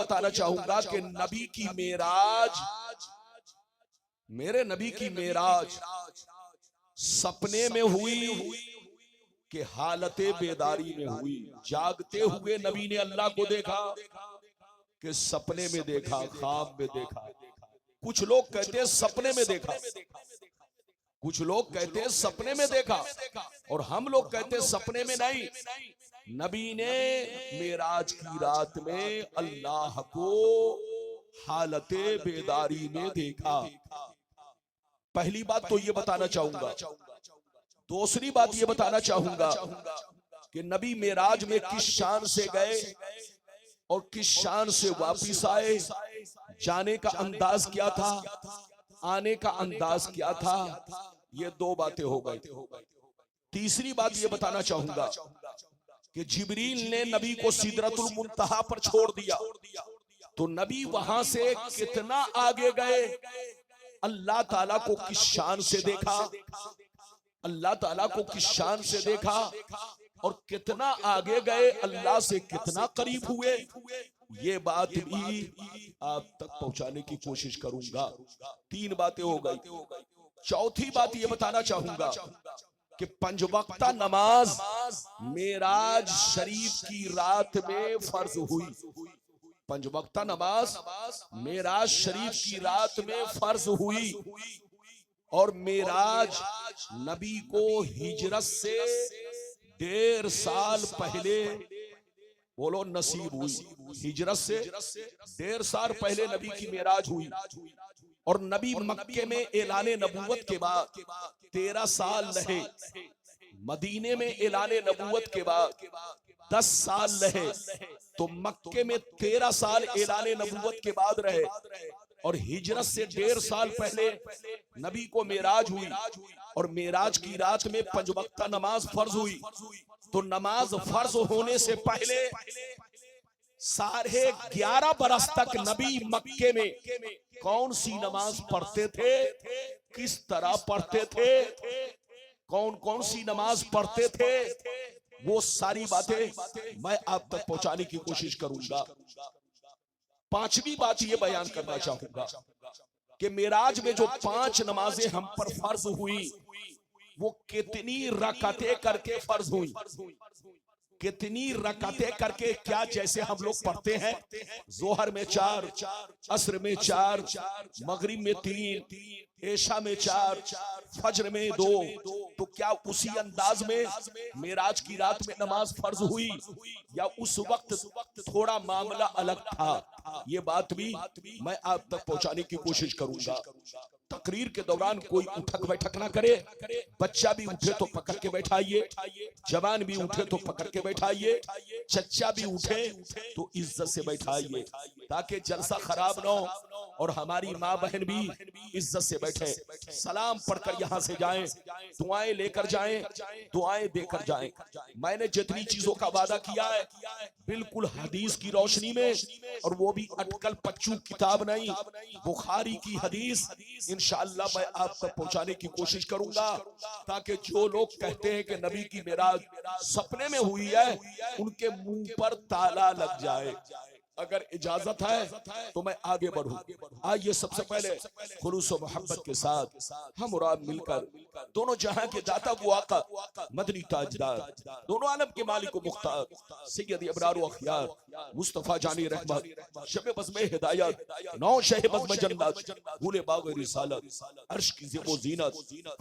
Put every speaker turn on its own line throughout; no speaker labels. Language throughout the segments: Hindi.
बताना चाहूंगा कि नबी की मेराज, मेरे नबी की मेराज सपने में हुई कि हालते बेदारी में हुई। जागते हुए नबी ने अल्लाह को देखा कि सपने में देखा, ख्वाब में देखा। कुछ लोग कहते हैं सपने में देखा, कुछ लोग कहते हैं सपने में देखा, और हम लोग कहते हैं सपने में नहीं। नबी ने मेराज की रात में अल्लाह को हालते बेदारी में देखा। पहली बात तो ये बताना चाहूंगा। दूसरी बात ये बताना चाहूंगा कि नबी मेराज में किस शान से गए और किस शान से वापिस आए। जाने का अंदाज क्या था, आने का अंदाज क्या था, ये दो बातें हो गई। तीसरी बात ये बताना चाहूंगा कि जिब्रील ने नबी को सिदरतुल मुंतहा पर छोड़ दिया, तो नबी वहां से कितना आगे गए, अल्लाह ताला को किस शान से देखा, अल्लाह ताला को किस शान से देखा, और कितना आगे गए, अल्लाह से कितना करीब हुए, ये बात भी आप तक पहुंचाने की कोशिश करूंगा। तीन बातें हो गई। चौथी बात ये बताना चाहूंगा कि पंजवक्ता नमाज मेराज शरीफ की रात में फर्ज हुई। पंजवक्ता नमाज मेराज शरीफ की रात में फर्ज हुई, और मेराज नबी को हिजरत से 1.5 साल पहले, बोलो नसीब हुई। हिजरत से 1.5 साल पहले नबी की मेराज हुई, और नबी मक्के में ऐलाने नबूवत के बाद 13 साल रहे, मदीने में ऐलाने नबूवत के बाद 10 साल रहे, तो मक्के में 13 साल ऐलाने नबूवत के बाद रहे, और हिजरत से 1.5 साल पहले नबी को मेराज हुई, और मेराज की रात में पंजवक्ता नमाज फर्ज हुई। तो नमाज फर्ज होने से पहले 11.5 बरस तक नबी मक्के में कौन सी नमाज पढ़ते थे, किस तरह पढ़ते थे, कौन कौन सी नमाज पढ़ते थे, वो सारी बातें मैं आप तक पहुंचाने की कोशिश करूंगा। पांचवी बात ये बयान करना चाहूंगा कि मेराज में जो 5 नमाजें हम पर फर्ज हुई, वो कितनी रकातें करके फर्ज हुई, कितनी रकातें करके। क्या जैसे हम लोग पढ़ते हैं जोहर में 4, असर में 4, मगरिब में 3, ऐशा में 4, फज्र में 2, तो क्या उसी अंदाज में मेराज की रात में नमाज फर्ज हुई, या उस वक्त थोड़ा मामला अलग था? ये बात भी मैं आप तक पहुंचाने की कोशिश करूंगा। तकरीर के दौरान कोई उठक बैठक ना करे, बच्चा भी उठे तो पकड़ के बैठाइए, जवान भी उठे तो पकड़ के बैठाइए, चच्चा भी उठे तो इज्जत से बैठाइए, ताकि जलसा खराब ना हो और हमारी माँ बहन भी इज्जत से बैठे। सलाम पढ़कर यहाँ से जाएं, दुआएं लेकर जाएं, दुआएं देकर जाएं। मैंने जितनी चीजों का वादा किया है बिल्कुल हदीस की रोशनी में, और वो भी अटकल पच्चू किताब नहीं, बुखारी की हदीस इंशाअल्लाह मैं आप तक पहुंचाने की कोशिश करूंगा, ताकि जो लोग कहते हैं कि नबी की मेराज सपने में हुई है, उनके मुंह पर ताला लग जाए। अगर इजाजत है तो मैं आगे बढ़ूं। आइए सबसे पहले खुलूस व मोहब्बत के साथ हम और आप मिलकर दोनों जहां के दाता वो आका मदनी ताजदार, दोनों आलम के मालिक व मुख्तार सैयद अबरार व अखियार मुस्तफा जानी रहमत शब बज़्म हिदायत नौ शह बज़्म जन्नत भूले बाग रिसालत अर्श की ज़ेबो ज़ीनत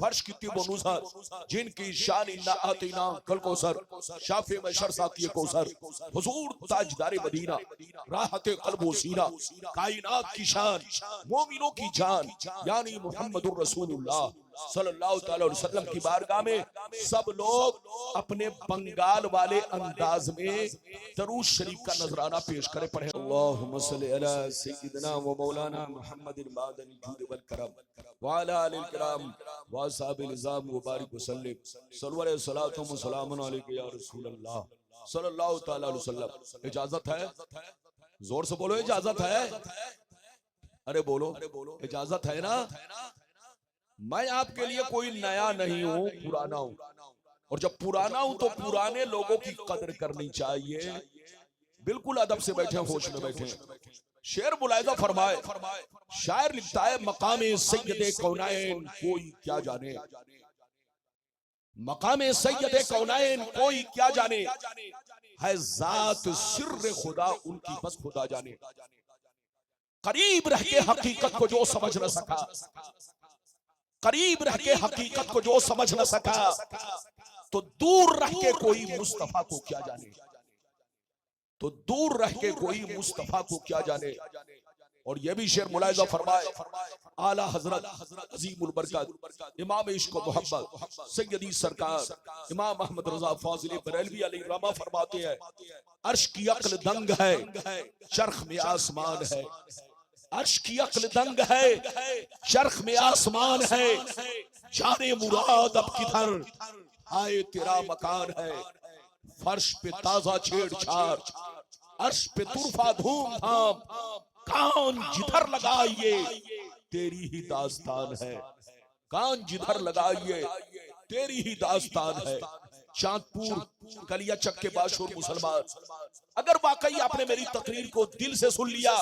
फर्श की तिबो नुज़हत जिनकी शान इन्ना आतीना कल कौसर शाफे में शरसाती कौसर हुजूर ताजदार मदीना राहत क़ल्ब व सीना कायनात की शान मोमिनों की जान यानी मुहम्मदुर रसूलुल्लाह सल्लल्लाहु अलैहि वसल्लम की बारगाह में सब लोग अपने बंगाल वाले अंदाज में दरूद शरीफ का नजराना पेश करें। पढ़े अल्लाहुम्मा सल्लि अला सय्यिदिना व मौलाना मुहम्मदिन बादल जूद वल करम व अला आलिल किराम व असहाबिल निज़ाम व बारिक वसल्लम सल्लल्लाहु अलैहि सलातो व सलामुन अलैका या रसूलल्लाह सल्लल्लाहु तआला अलैहि वसल्लम। इजाजत है? जोर से बोलो इजाजत है। अरे बोलो इजाजत है ना? मैं आपके लिए कोई नया नहीं हूं, पुराना हूं, और जब पुराना हूं तो पुराने लोगों की कदर करनी चाहिए। बिल्कुल अदब से बैठे, होश में बैठे। शेर मुलाहिजा फरमाए, शायर लिखता है मकामे सैयदे कौनैन कोई क्या जाने, मकामे सैयदे कौनैन कोई क्या जाने, है जात सिर्र खुदा उनकी बस खुदा जाने। करीब रह के हकीकत को जो समझ न सका, करीब रह के हकीकत को जो समझ न सका, तो दूर रह के कोई मुस्तफा को क्या जाने, तो दूर रह के कोई मुस्तफा को क्या जाने। और यह भी शेर मुलाहिजा फरमाए, आला हजरत अजीमुल बरकत इमाम इश्क व मोहब्बत सैयदी सरकार इमाम अहमद रजा फाजिल बरेलवी अलैहि रहमा फरमाते हैं, अर्श की अक्ल दंग है, चरख में आसमान है, अर्श की अक्ल दंग है, चरख में आसमान है, जाने मुराद अब किधर आए तेरा मकान है, फर्श पे ताजा छेड़छाड़, अर्श पे तुरफा धूमधाम, कान जिधर लगाइए तेरी ही दास्तान है, कान जिधर लगाइए तेरी ही दास्तान है। चांदपुर कलिया चक के बाशूर मुसलमान, अगर वाकई आपने मेरी तकरीर को दिल से सुन लिया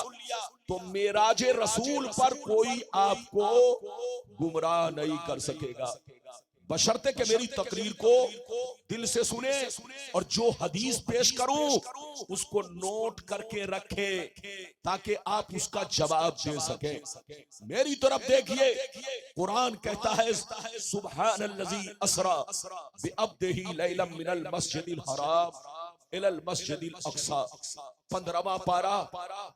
तो मेराजे रसूल पर कोई आपको गुमराह नहीं कर सकेगा, बशर्ते कि मेरी तकरीर को दिल से सुने और जो हदीस पेश करूं उसको नोट करके रखे ताकि आप उसका जवाब दे सकें। मेरी तरफ देखिए, कुरान कहता है सुब्हानल्लज़ी असरा बिअब्दिही लैलन मिनल मस्जिदिल हराम इलल मस्जिदिल अक्सा, 15वां पारा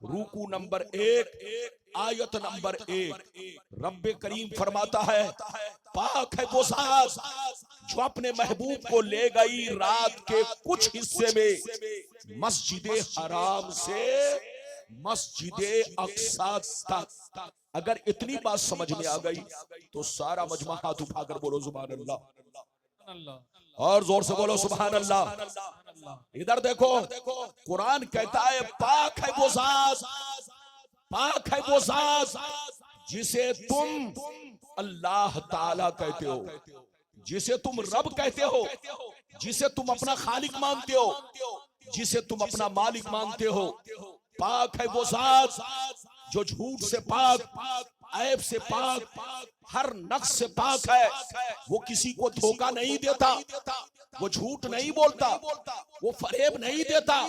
रूकू नंबर 1 आयत नंबर 1। रब्बे करीम फरमाता है, पाक है वो ज़ात जो अपने महबूब को ले गई रात के कुछ हिस्से में मस्जिदे हराम से मस्जिदे अक्सा तक। अगर इतनी बात समझ में आ गई तो सारा मजमा हाथ उठाकर बोलो सुभान अल्लाह, और जोर से बोलो सुभान अल्लाह। इधर देखो, कुरान कहता है पाक है वो ज़ात, पाक है वो ज़ात जिसे तुम अल्लाह ताला कहते हो, जिसे तुम रब कहते हो, जिसे तुम अपना खालिक मानते हो, जिसे तुम अपना मालिक मानते हो। पाक है वो ज़ात जो झूठ से पाक, ऐब से पाक, हर नक्स से पाक है। वो किसी को धोखा नहीं देता, वो झूठ नहीं बोलता, वो फरेब नहीं देता,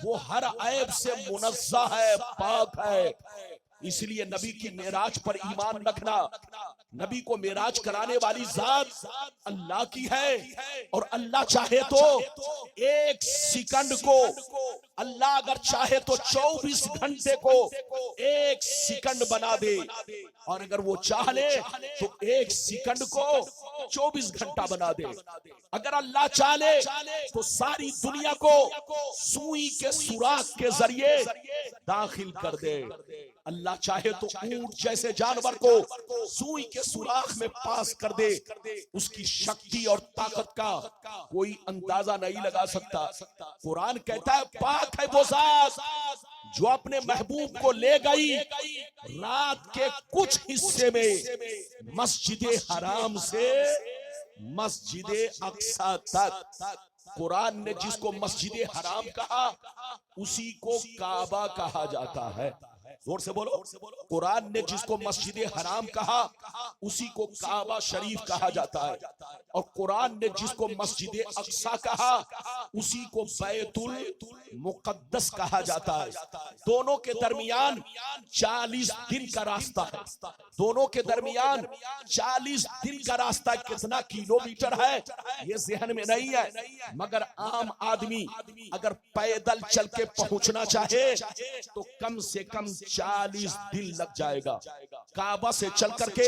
वो हर ऐब से मुनज़्ज़ह है, पाक है। इसलिए नबी की मेराज पर ईमान रखना, नबी को मेराज कराने वाली जात अल्लाह की है। और अल्लाह चाहे तो एक सेकंड को, अल्लाह अगर चाहे तो 24 घंटे को एक सेकंड बना दे, और अगर वो चाह ले तो एक सेकंड को 24 घंटा बना दे। अगर अल्लाह चाहे तो सारी दुनिया को सुई के सुराख के जरिए दाखिल कर दे। अल्लाह चाहे तो ऊंट जैसे जानवर को सुई के सुराख में पास कर दे। उसकी शक्ति और ताकत का कोई अंदाजा नहीं लगा सकता। कुरान कहता है पाक है वो ज़ात जो अपने महबूब को ले गई रात के कुछ हिस्से में मस्जिदे हराम से मस्जिदे अक्सा तक। कुरान ने जिसको मस्जिदे हराम कहा उसी को काबा कहा जाता है। जोर से बोलो, कुरान ने जिसको मस्जिदे हराम कहा उसी को काबा शरीफ कहा जाता है, और कुरान ने जिसको मस्जिदे अक्सा कहा उसी को बैतुल मुकद्दस कहा जाता है। दोनों के दरमियान 40 दिन का रास्ता है, दोनों के दरमियान 40 दिन का रास्ता। कितना किलोमीटर है ये ज़हन में नहीं है, मगर आम आदमी अगर पैदल चल के पहुंचना चाहे तो कम से कम 40 दिन लग जाएगा। काबा से चल करके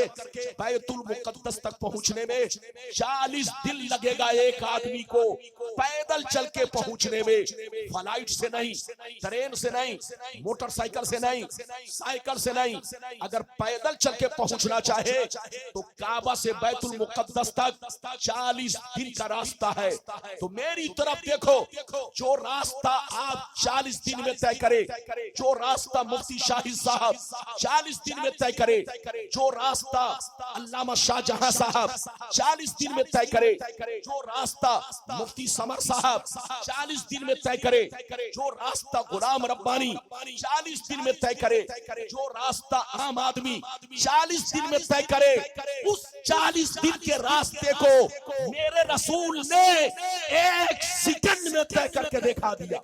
बैतुल मुकद्दस तक पहुंचने में 40 दिन लगेगा एक आदमी को, पैदल चल के पहुंचने में। फ्लाइट से नहीं, ट्रेन से नहीं, मोटरसाइकिल से नहीं, साइकिल से नहीं, अगर पैदल चल के पहुंचना चाहे तो काबा से बैतुल मुकद्दस तक 40 दिन का रास्ता है। तो मेरी तरफ देखो, जो रास्ता आप 40 दिन में तय करे, जो रास्ता मुफ्ती शाहिद साहब 40 दिन में तय करे, करे, जो रास्ता अल्लामा शाहजहां साहब 40 दिन में तय करे, जो रास्ता मुफ्ती समर साहब 40 दिन में तय करे, जो रास्ता गुलाम रब्बानी 40 दिन में तय करे, जो रास्ता आम आदमी 40 दिन में तय करे, उस 40 दिन के रास्ते को मेरे रसूल ने 1 सेकंड में तय करके दिखा दिया।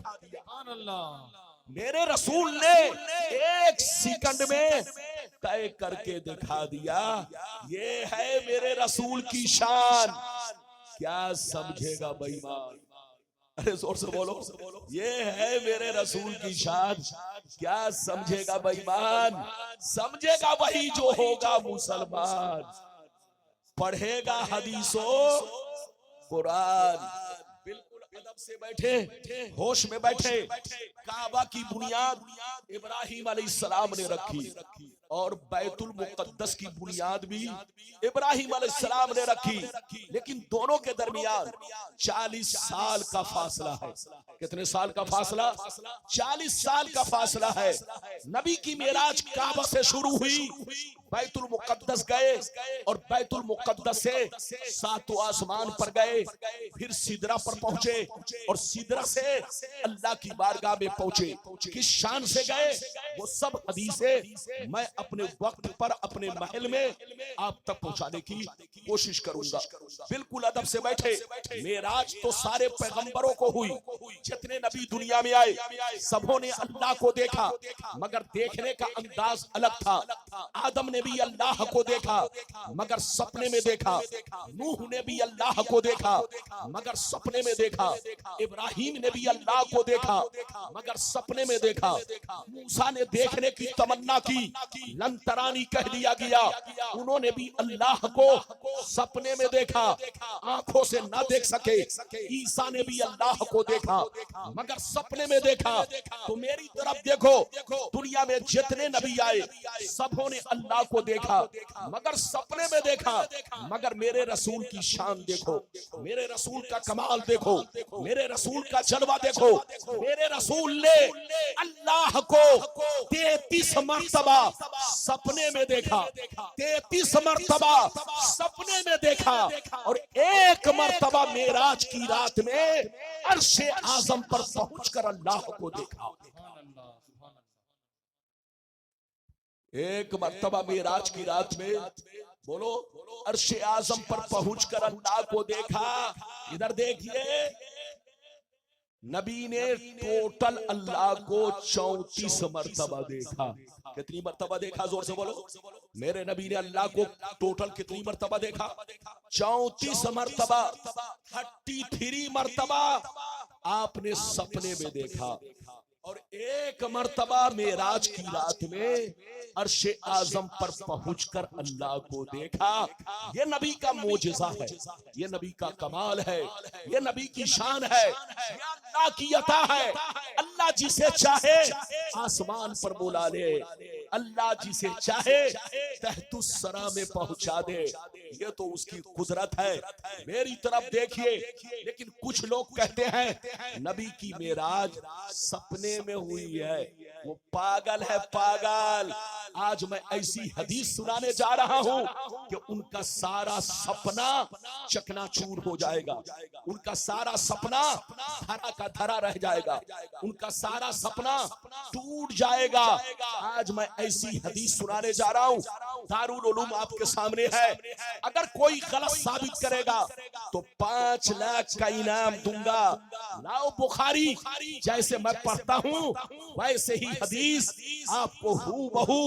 मेरे रसूल ने 1 सेकंड में तय करके दिखा दिया। ये है मेरे रसूल की शान। क्या समझेगा बेईमान? अरे जोर से बोलो, ये है मेरे रसूल की शान। क्या समझेगा बेईमान? समझेगा वही जो होगा मुसलमान, पढ़ेगा हदीसों कुरान। बिल्कुल अदब से बैठे, होश में बैठे। काबा की बुनियाद इब्राहिम अलैहिस्सलाम ने रखी और बैतुल मुक़द्दस की बुनियाद भी इब्राहिम अलैहिस्सलाम ने रखी, लेकिन दोनों के दरमियान 40 साल का फासला है। कितने साल का फासला? 40 साल का फासला है। नबी की मेराज काबा से शुरू हुई, बैतुल मुक़द्दस गए और बैतुल मुक़द्दस से 7वां आसमान पर गए, फिर सिदरा पर पहुंचे और सिदरा से अल्लाह की बारगाह में पहुंचे। किस शान से गए वो सब हदीसें मैं अपने वक्त पर अपने महल में आप तक पहुंचाने की कोशिश करूंगा। बिल्कुल अदब से बैठे। मेराज तो सारे पैगंबरों को हुई, जितने नबी दुनिया में आए सबों ने अल्लाह को देखा, मगर देखने का अंदाज अलग था। आदम ने भी अल्लाह को देखा मगर सपने में देखा, नूह ने भी अल्लाह को देखा मगर सपने में देखा, इब्राहिम ने भी अल्लाह को देखा मगर सपने में देखा, मूसा ने देखने की तमन्ना की, लन तरानी कह दिया गया, उन्होंने भी अल्लाह को सपने में देखा, आंखों से ना देख सके। ईसा ने भी अल्लाह को देखा मगर सपने में देखा। तो मेरी तरफ देखो, दुनिया में जितने नबी आए सबों ने अल्लाह को देखा मगर सपने में देखा। मगर मेरे रसूल की शान देखो, मेरे रसूल का कमाल देखो, मेरे रसूल का जलवा देखो। मेरे रसूल ने अल्लाह को 33 मर्तबा सपने में देखा, 33 मर्तबा सपने में देखा और 1 मर्तबा मेराज की रात में अर्शे आजम पर पहुंचकर अल्लाह को देखा। 1 मर्तबा मेराज की रात में बोलो अर्शे आजम पर पहुंचकर अल्लाह को देखा। इधर देखिए, नबी ने टोटल अल्लाह को 34 मर्तबा देखा। कितनी मर्तबा देखा? जोर से बोलो। मेरे नबी ने अल्लाह को टोटल कितनी मर्तबा देखा? 34 मर्तबा। 33 मर्तबा आपने सपने में देखा और 1 मर्तबा मेराज की रात में अर्शे आजम पर पहुंचकर अल्लाह को देखा। ये नबी का मोजिज़ा है, ये नबी का कमाल है, ये नबी की शान है, ये अल्लाह की अता है। अल्लाह जिसे चाहे आसमान पर बुला ले, अल्लाह जिसे चाहे तहतुस सरा में पहुंचा दे। ये तो उसकी कुदरत है। मेरी तरफ देखिए। लेकिन कुछ लोग कहते हैं नबी की मेराज सपने में हुई है, वो पागल है, पागल। आज मैं ऐसी हदीस सुनाने जा रहा हूं कि उनका सारा सपना चकनाचूर हो जाएगा, उनका सारा सपना धरा का धरा रह जाएगा, उनका सारा सपना टूट जाएगा। आज मैं ऐसी हदीस सुनाने जा रहा हूं, दारुल उलूम आपके सामने है। अगर कोई गलत साबित करेगा तो 5 लाख का इनाम दूंगा। लाओ बुखारी, जैसे मैं पढ़ता हूं वैसे ही हदीस आपको हूबहू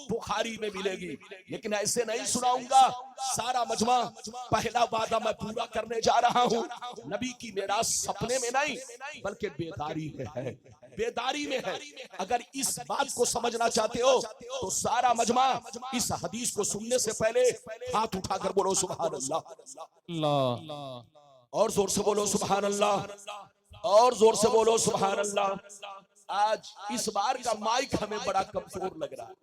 बुखारी में मिलेगी, लेकिन ऐसे नहीं सुनाऊंगा। सारा मजमा, पहला वादा मैं पूरा करने जा रहा हूं। नबी की मेराज सपने में नहीं बल्कि बेदारी में है, बेदारी में है। अगर इस बात को समझना चाहते हो तो सारा मजमा इस हदीस को सुनने से पहले हाथ उठाकर बोलो सुभान अल्लाह, और जोर से बोलो सुभान अल्लाह, और जोर से बोलो सुभान अल्लाह। आज इस बार का माइक हमें बड़ा कमजोर लग रहा है,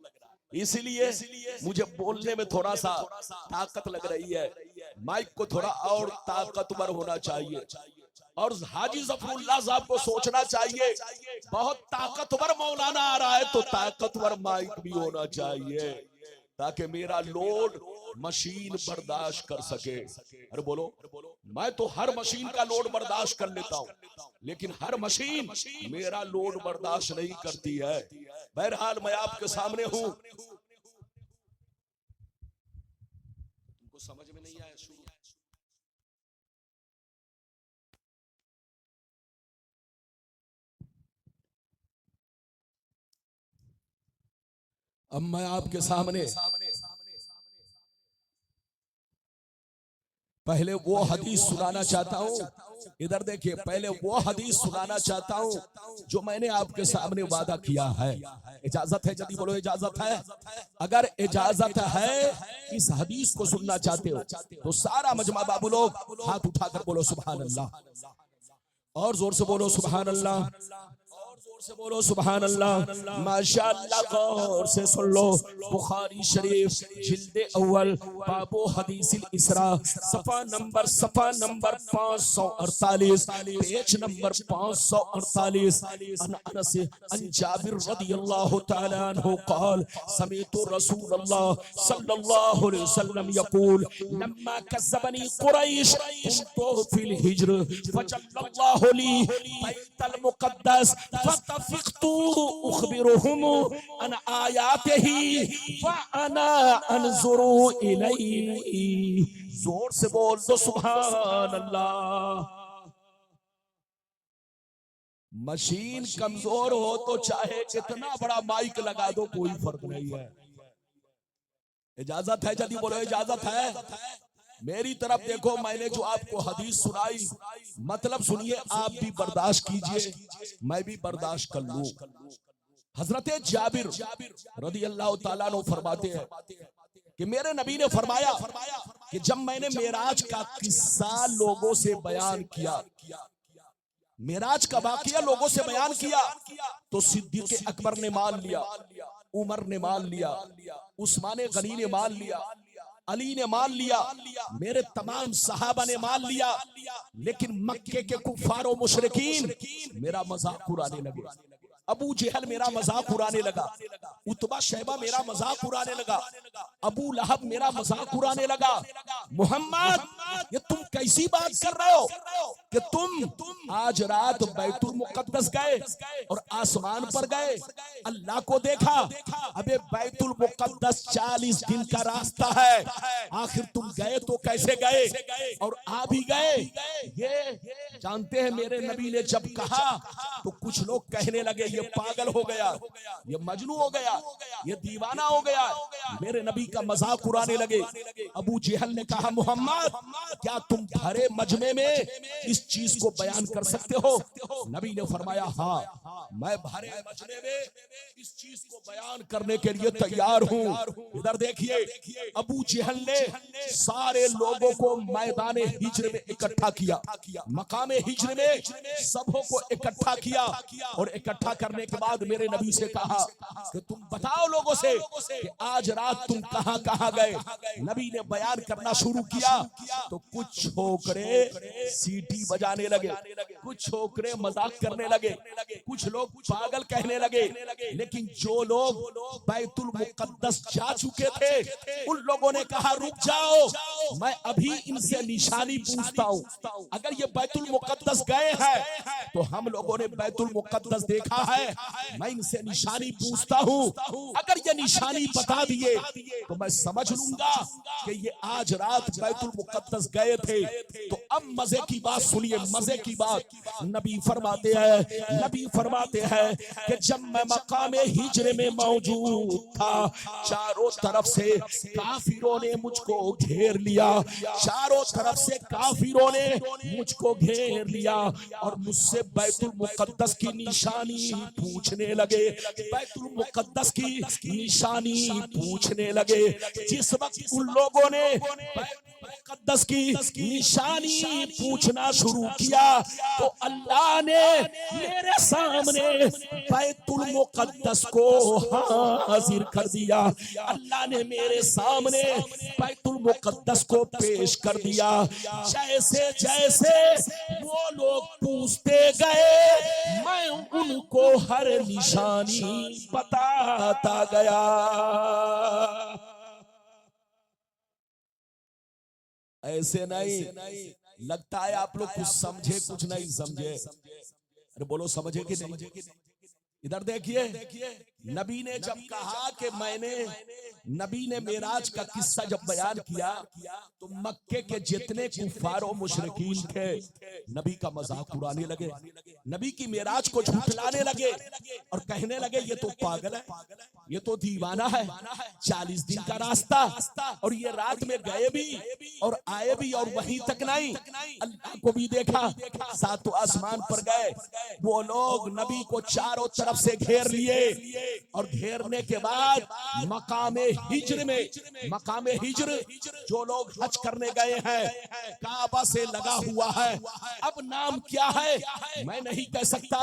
इसलिए मुझे बोलने में थोड़ा सा ताकत लग रही है। माइक को थोड़ा और ताकतवर होना चाहिए और हाजी जफरुल्लाह साहब को सोचना चाहिए बहुत ताकतवर मौलाना आ रहा है तो ताकतवर माइक भी होना चाहिए। ताकि मेरा लोड मशीन बर्दाश्त कर सके। अरे बोलो, मैं तो हर मशीन का लोड बर्दाश्त कर लेता हूं, लेकिन हर मशीन मेरा लोड बर्दाश्त नहीं करती है। बहरहाल मैं आपके सामने हूं। तुमको समझ में नहीं आया? शुरू अब मैं आपके सामने पहले वो हदीस सुनाना चाहता हूं। इधर देखिए, पहले वो हदीस सुनाना चाहता हूं जो मैंने आपके सामने वादा किया है। इजाजत है? जल्दी बोलो, इजाजत है? अगर इजाजत है इस हदीस को सुनना चाहते हो तो सारा मजमा बाबू लोग हाथ उठाकर बोलो सुभान अल्लाह, और जोर से बोलो सुभान अल्लाह, से बोलो सुभान अल्लाह। माशाअल्लाह, गौर से सुन लो। बुखारी शरीफ जिल्द अव्वल बाबो हदीसिल इसरा सफा नंबर 548, पेज नंबर 548। अनस अन जाबिर रदियल्लाहु तआला अन्हु क़ाल समीअतु रसूलल्लाह सल्लल्लाहु अलैहि वसल्लम यक़ूल लम्मा कज़्ज़बनी कुरैश कुन्तु फिल हिज्र फजल्लल्लाहु ली बैतल मुक़द्दस फतफ़िक़्तु उख़बिरुहुम अन आयातिही व अना अनज़ुरु इलैहि। जोर से बोल दो सुभान अल्लाह। मशीन कमजोर हो तो चाहे कितना बड़ा माइक लगा दो, कोई फर्क नहीं है। इजाजत है? जल्दी बोलो, इजाजत है? मेरी तरफ देखो, मैंने जो आपको हदीस सुनाई, मतलब सुनिए, आप भी बर्दाश्त कीजिए, मैं भी बर्दाश्त कर लूं। हजरत जाबिर रदियल्लाहु ताला अन्हु फरमाते हैं कि मेरे नबी ने फरमाया कि जब मैंने मेराज का किस्सा लोगों से बयान किया, मेराज का वाकया लोगों से बयान किया, तो सिद्दीक़ अकबर ने मान लिया, उमर ने मान लिया, उस्मान गनी ने मान लिया, अली ने मान लिया, मेरे तमाम सहाबा ने मान लिया। लेकिन मक्के के कुफार और मुशरिकीन मेरा मजाक उड़ाने लगे। अबू जहल मेरा मजाक उड़ाने लगा, उतबा शैबा मेरा मजाक उड़ाने लगा, अबू लहब मेरा मजाक उड़ाने लगा। मोहम्मद, ये तुम कैसी बात कर रहे हो कि तुम आज रात बैतुल मुक़द्दस गए और आसमान पर गए, अल्लाह को देखा। अबे बैतुल मुक़द्दस 40 दिन का रास्ता है, आखिर तुम गए तो कैसे गए और आ भी गए? ये जानते हैं, मेरे नबी ने जब कहा तो कुछ लोग कहने लगे ये पागल हो गया, ये मजनू हो गया, ये दीवाना हो गया, मेरे नबी का मजाक उड़ाने लगे। अबू जहल ने कहा मोहम्मद, क्या तुम भरे मजमे में इस चीज को बयान कर सकते हो? नबी ने फरमाया हाँ, मैं भरे मजमे में इस चीज को बयान करने के लिए तैयार हूँ। इधर देखिए, अबू जहल ने सारे लोगों को मैदान हिज्र में इकट्ठा किया, मकामे हिज्र में सबों को इकट्ठा किया, और इकट्ठा करने के बाद मेरे नबी से कहा कि तुम बताओ लोगों से कि आज रात तुम कहां कहां गए। नबी ने बयान करना शुरू किया तो कुछ छोकरे सीटी बजाने लगे, कुछ छोकरे मजाक करने लगे, कुछ लोग पागल कहने लगे। लेकिन जो लोग बैतुल मुक़द्दस जा चुके थे उन लोगों ने कहा रुक जाओ, मैं अभी इनसे निशानी पूछता हूं। अगर ये बैतुल मुक़द्दस गए हैं तो हम लोगों ने बैतुल मुक़द्दस देखा है, मैं इनसे निशानी पूछता हूं। अगर ये निशानी बता दिए तो मैं समझ लूंगा कि ये आज रात बैतुल मुक़द्दस गए थे। तो अब मजे की बात सुनिए, मजे की बात। नबी फरमाते हैं कि जब मैं मकामे हिज्र में मौजूद था, चारों तरफ से काफिरों ने मुझको घेर लिया, चारों तरफ से काफिरों ने मुझको घेर लिया और मुझसे बैतुल मुक़द्दस की निशानी पूछने लगे, बैतुल मुक़द्दस की निशानी पूछने लगे। जिस वक्त उन लोगों ने मुक़द्दस की निशानी पूछना शुरू किया तो अल्लाह ने मेरे सामने बैतुल मुक़द्दस को हाजिर कर दिया। अल्लाह ने मेरे सामने बैतुल मुक़द्दस को पेश कर दिया। जैसे जैसे वो लोग पूछते गए मैं उनको हर निशानी बताता गया। ऐसे नहीं। लगता है आप लोग कुछ समझे कुछ नहीं समझे। अरे बोलो समझे कि नहीं? इधर देखिए, नबी ने जब कहा कि नबी ने मेराज का किस्सा जब बयान किया तो मक्के के जितने कुफार और मुशरिकीन थे नबी का मजाक उड़ाने लगे, नबी की मेराज को झूठलाने लगे और कहने लगे ये तो पागल है, ये तो दीवाना है, 40 दिन का रास्ता और ये रात में गए भी और आए भी और वहीं तक नहीं, अल्लाह को भी देखा, सातों आसमान पर गए। वो लोग नबी को चारों तरफ से घेर लिए और घेरने के बाद मकामे हिज्र जो लोग हज करने गए हैं, काबा से लगा हुआ है। अब नाम क्या है मैं नहीं कह सकता,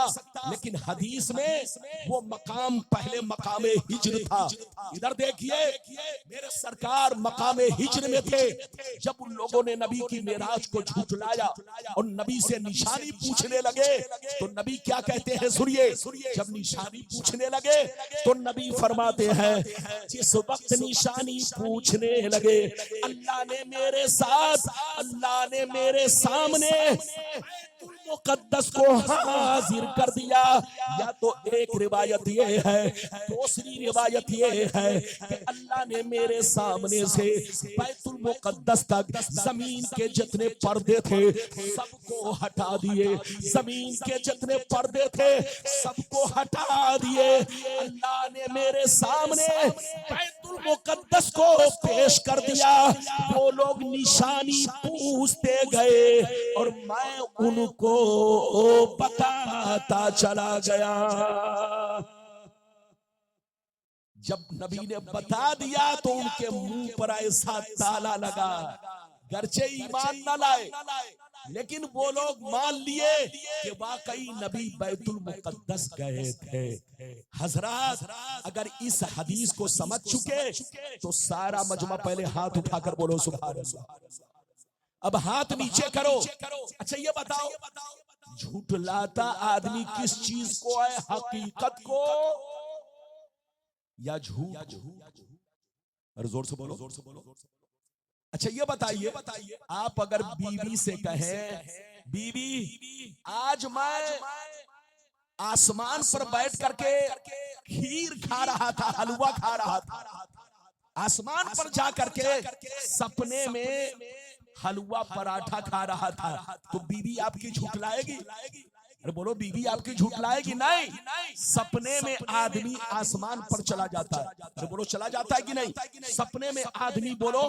लेकिन हदीस में वो मकाम पहले मकामे हिज्र था। इधर देखिए, मेरे सरकार मकामे हिज्र में थे। जब उन लोगों ने नबी की मेराज को झूठलाया और नबी से निशानी पूछने लगे तो नबी क्या कहते हैं सुनिए। जब निशानी पूछने लगे तो नबी फरमाते हैं, जिस वक्त निशानी पूछने लगे अल्लाह ने मेरे सामने मुकद्दस को हाजिर कर दिया। या तो एक रिवायत ये है, दूसरी रिवायत ये है कि अल्लाह ने मेरे सामने से बैतुल मुकद्दस तक जमीन के जितने पर्दे थे सबको हटा दिए, जमीन के जितने पर्दे थे सबको हटा दिए। अल्लाह ने मेरे सामने बैतुल मुकद्दस को पेश कर दिया। वो लोग निशानी पूछते गए और मैं उनको बताता चला गया। जब नबी ने बता दिया तो उनके मुंह पर ऐसा ताला लगा, गरचे ईमान न लाए लेकिन वो लोग मान लिए कि वाकई नबी बैतुल मुकद्दस गए थे। हजरात, अगर इस हदीस को समझ चुके तो सारा मजमा पहले हाथ उठाकर बोलो सुभान अल्लाह। अब हाथ नीचे करो। अच्छा ये बताओ, झूठलाता आदमी किस चीज को है, हकीकत को या झूठ? अरे जोर से बोलो। अच्छा ये बताइए, आप अगर बीवी से कहें, बीवी आज मैं आसमान पर बैठ करके खीर खा रहा था, हलवा खा रहा था, आसमान पर जा करके सपने में हलवा पराठा खा रहा था, तो बीवी आपकी झूठलाएगी? अरे बोलो, बीवी आपकी झूठलाएगी? नहीं। सपने में आदमी आसमान पर चला जाता है। अरे बोलो, चला जाता है कि नहीं? सपने में आदमी, बोलो,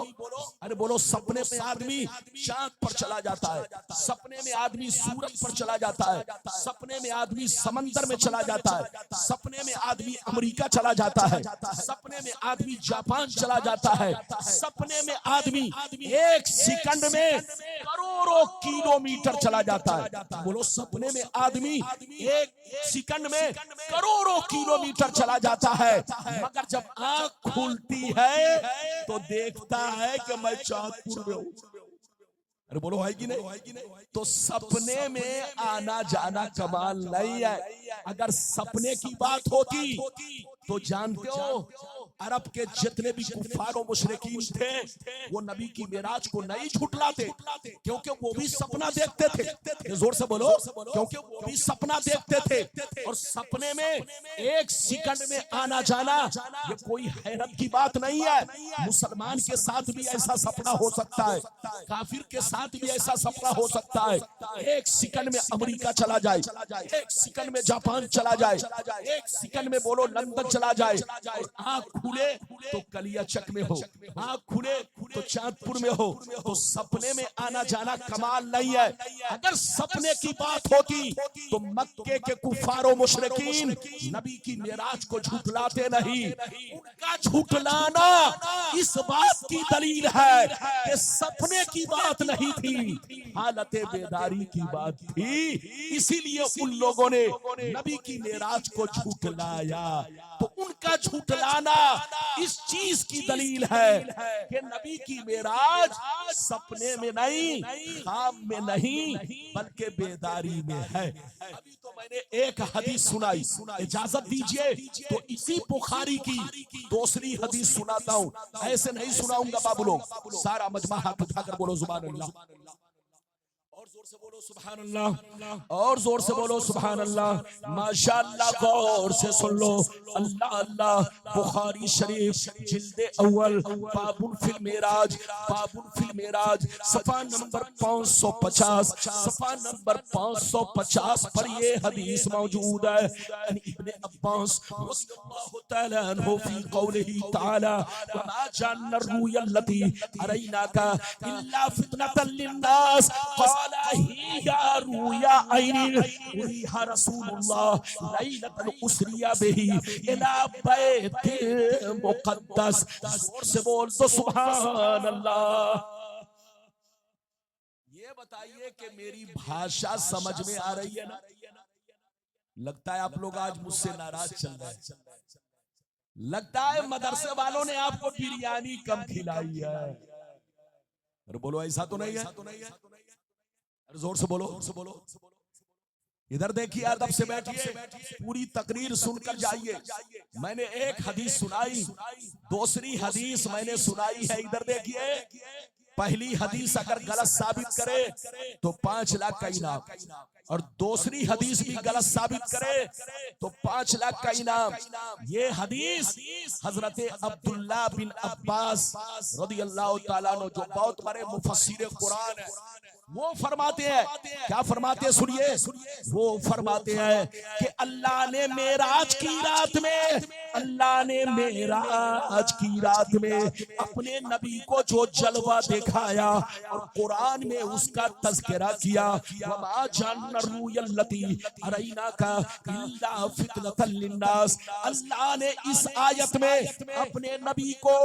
अरे बोलो, सपने में आदमी चांद पर चला जाता है, सपने में आदमी सूरज पर चला जाता है, सपने में आदमी समंदर में चला जाता है, सपने में आदमी अमेरिका चला जाता है, सपने में आदमी जापान चला जाता है, सपने में आदमी एक सेकंड में करोड़ों किलोमीटर चला जाता है। बोलो, सपने में आदमी एक सेकंड में करोड़ों किलोमीटर चला जाता है, मगर जब आंख खुलती है तो देखता है कि मैं चांदपुर में हूं। अरे बोलो, है कि नहीं? तो सपने में आना जाना कमाल नहीं है। अगर सपने की बात होती तो जानते हो अरब के जितने भी कुफार और मुशरिकीन थे वो नबी की मेराज को नहीं झूठलाते, क्योंकि वो भी सपना देखते थे। जोर से बोलो, क्योंकि वो भी सपना देखते थे और सपने में एक सेकंड में आना जाना ये कोई हैरत की बात नहीं है। मुसलमान के साथ भी ऐसा सपना हो सकता है, काफिर के साथ भी ऐसा सपना हो सकता है। एक सेकंड में अमेरिका चला जाए, एक सेकंड में जापान चला जाए, एक सेकंड में बोलो लंदन चला जाए, आंख खुले तो कलियाचक में हो, आंख खुले तो चांदपुर में हो। तो सपने में आना जाना कमाल नहीं है। अगर सपने की बात होती तो मक्के के कुफारो मुशरिकीन नबी की मेराज को झूठलाते नहीं। उनका झूठलाना इस बात की दलील है कि सपने की बात नहीं थी, हालत बेदारी की बात थी। इसीलिए उन लोगों ने नबी की मेराज को झूठलाया। तो उनका झूठलाना इस चीज की दलील है कि नबी की मेराज सपने में नहीं, ख्वाब में नहीं, बल्कि बेदारी में है। अभी तो मैंने एक हदीस सुनाई, इजाजत दीजिए तो इसी बुखारी की दूसरी हदीस सुनाता हूं। ऐसे नहीं सुनाऊंगा बाबू लोग, सारा मजमा हाथ उठाकर बोलो सुभान अल्लाह, और जोर से बोलो सुभान अल्लाह, और जोर से बोलो सुभान अल्लाह। माशाअल्लाह, गौर से सुन लो। अल्लाह अल्लाह। बुखारी शरीफ जिल्दे अव्वल बाबुल फिल मेराज, बाबुल फिल मेराज सफा नंबर 550, सफा नंबर 550 पर ये हदीस मौजूद है। इब्ने अब्बास रज़ियल्लाहु तआला अन्हु फी कौलिही तआला वमा जानना रुया लती अरैनाका इल्ला फितनतल लिन्नास हिया रुया आइनी उरिहा रसूलुल्लाह लैलतल उसरिया बिही इला बैतिल मुक़द्दस। जोर से बोल दो सुभान अल्लाह। ये बताइए कि मेरी भाषा समझ में आ रही है ना? लगता है आप लोग आज मुझसे नाराज चल रहे हैं। लगता है मदरसे वालों ने आपको बिरयानी कम खिलाई है। अरे बोलो, ऐसा तो नहीं है? अरे जोर से बोलो, जोर से बोलो। इधर देखिए, अदब से बैठिए, पूरी तकरीर सुनकर जाइए। मैंने एक हदीस सुनाई, दूसरी हदीस मैंने सुनाई है। इधर देखिए, पहली हदीस अगर गलत साबित करे तो 5 लाख का इनाम, और दूसरी हदीस भी गलत साबित करे तो 5 लाख का इनाम। ये हदीस हजरत अब्दुल्लाह बिन अब्बास रज़ियल्लाहु ताला अन्हु, जो बहुत बड़े मुफस्सिर कुरान है, वो फरमाते हैं, क्या फरमाते हैं? सुनिए, वो फरमाते हैं कि अल्लाह ने मेराज की रात में, अल्लाह ने मेराज की रात में अपने नबी को जो जलवा दिखाया और कुरान में उसका तज़किरा किया, वमा जानना रुयल्लती अरैनाका इल्ला फितनतल लिन्नास। अल्लाह ने इस आयत में अपने नबी को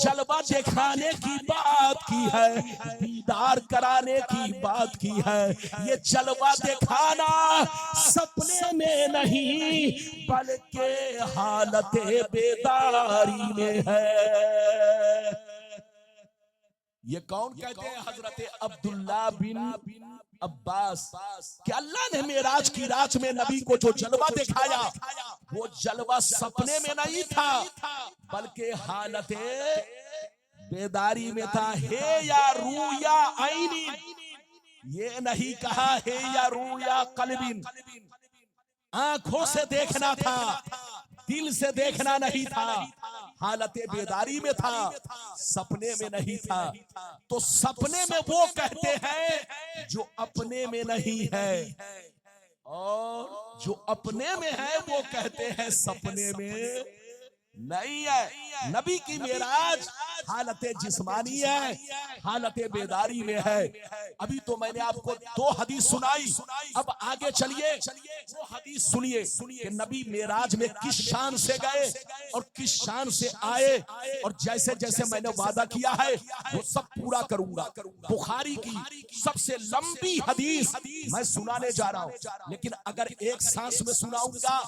जलवा दिखाने की बात की है, दीदार कराने की बात की है। ये जलवा दिखाना सपने में नहीं बल्कि हालत बेदारी में है। ये कौन कहते हैं? हजरत अब्दुल्लाह बिन अब्बास। कि अल्लाह ने मेराज की रात में नबी को जो जलवा दिखाया, वो जलवा सपने में नहीं था बल्कि हालत बेदारी में था। हे या रूया आईनी, ये नहीं कहा हे या रूया कल्बिन। आंखों से देखना था, दिल से देखना नहीं था, हालत बेदारी में था, सपने में नहीं था। तो सपने में वो कहते हैं जो अपने में नहीं है, और जो अपने में है वो कहते हैं सपने में नहीं है। नबी की मेराज हालत जिस्मानी है, हालत बेदारी में है। अभी तो मैंने आपको 2 हदीस सुनाई, अब आगे चलिए वो हदीस सुनिए कि नबी मेराज में किस शान से गए और किस शान से आए, और जैसे जैसे मैंने वादा किया है वो सब पूरा करूंगा। बुखारी की सबसे लंबी हदीस मैं सुनाने जा रहा हूं, लेकिन अगर एक सांस में सुनाऊंगा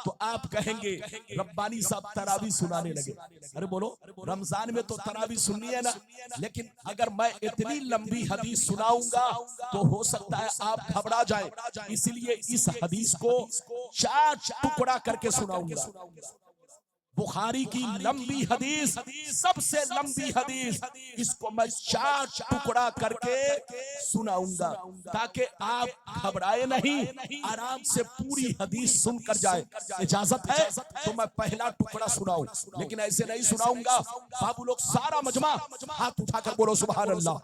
तो आप कहेंगे रब्बानी साहब तरावी सुनाने लगे। अरे बोलो, रमजान में तो तरावी सुननी है ना, लेकिन अगर मैं इतनी लंबी हदीस सुनाऊंगा तो हो सकता है आप घबरा जाएं, इसलिए इस हदीस को 4 टुकड़ा करके सुनाऊंगा। बुखारी की लंबी हदीस, सबसे लंबी हदीस, इसको मैं 4 टुकड़ा करके सुनाऊंगा ताकि आप घबराए नहीं, आराम से पूरी हदीस सुनकर जाए। इजाजत है तो मैं पहला टुकड़ा सुनाऊं, लेकिन ऐसे नहीं सुनाऊंगा। बाबू लोग सारा मजमा हाथ उठाकर बोलो सुभान अल्लाह,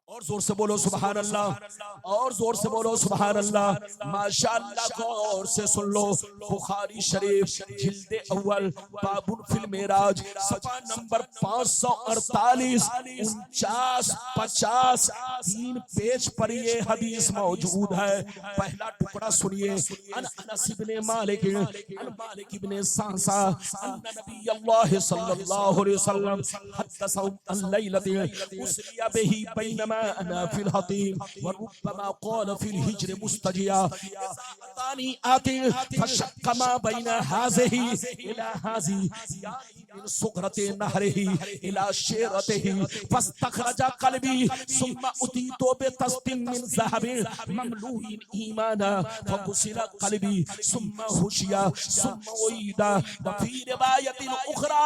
और जोर से बोलो सुभान अल्लाह, और जोर से बोलो सुभान अल्लाह। माशाअल्लाह, गौर से सुन लो। बुखारी शरीफ जिल्दे अव्वल बाबुल फिल मेराज सफा नंबर 548 49 50 3 पेज पर ये हदीस मौजूद है। पहला टुकड़ा सुनिए। अनस इब्ने मालिक अन मालिक इब्ने सांसा अन्ना नबी अल्लाह सल्लल्लाहु अलैहि वसल्लम हदसहु अन लैलति उसरिया बिही बैनमा बैनना फिल हतीम व रुब्बमा क़ाल फिल हिज्र मुस्तजिया तानी आती फशक्कमा बैना हाज़िही इला हाज़ी यानी मिन सुगरते नहरिही इला शेरतिही फस्तखरजा क़ल्बी सुम्मा उतीतो बितस्तिन मिन ज़हबिन ममलूइन ईमाना फबुसिरा क़ल्बी सुम्मा हुशिया सुम्मा उईदा व फी रिवायतिन उखरा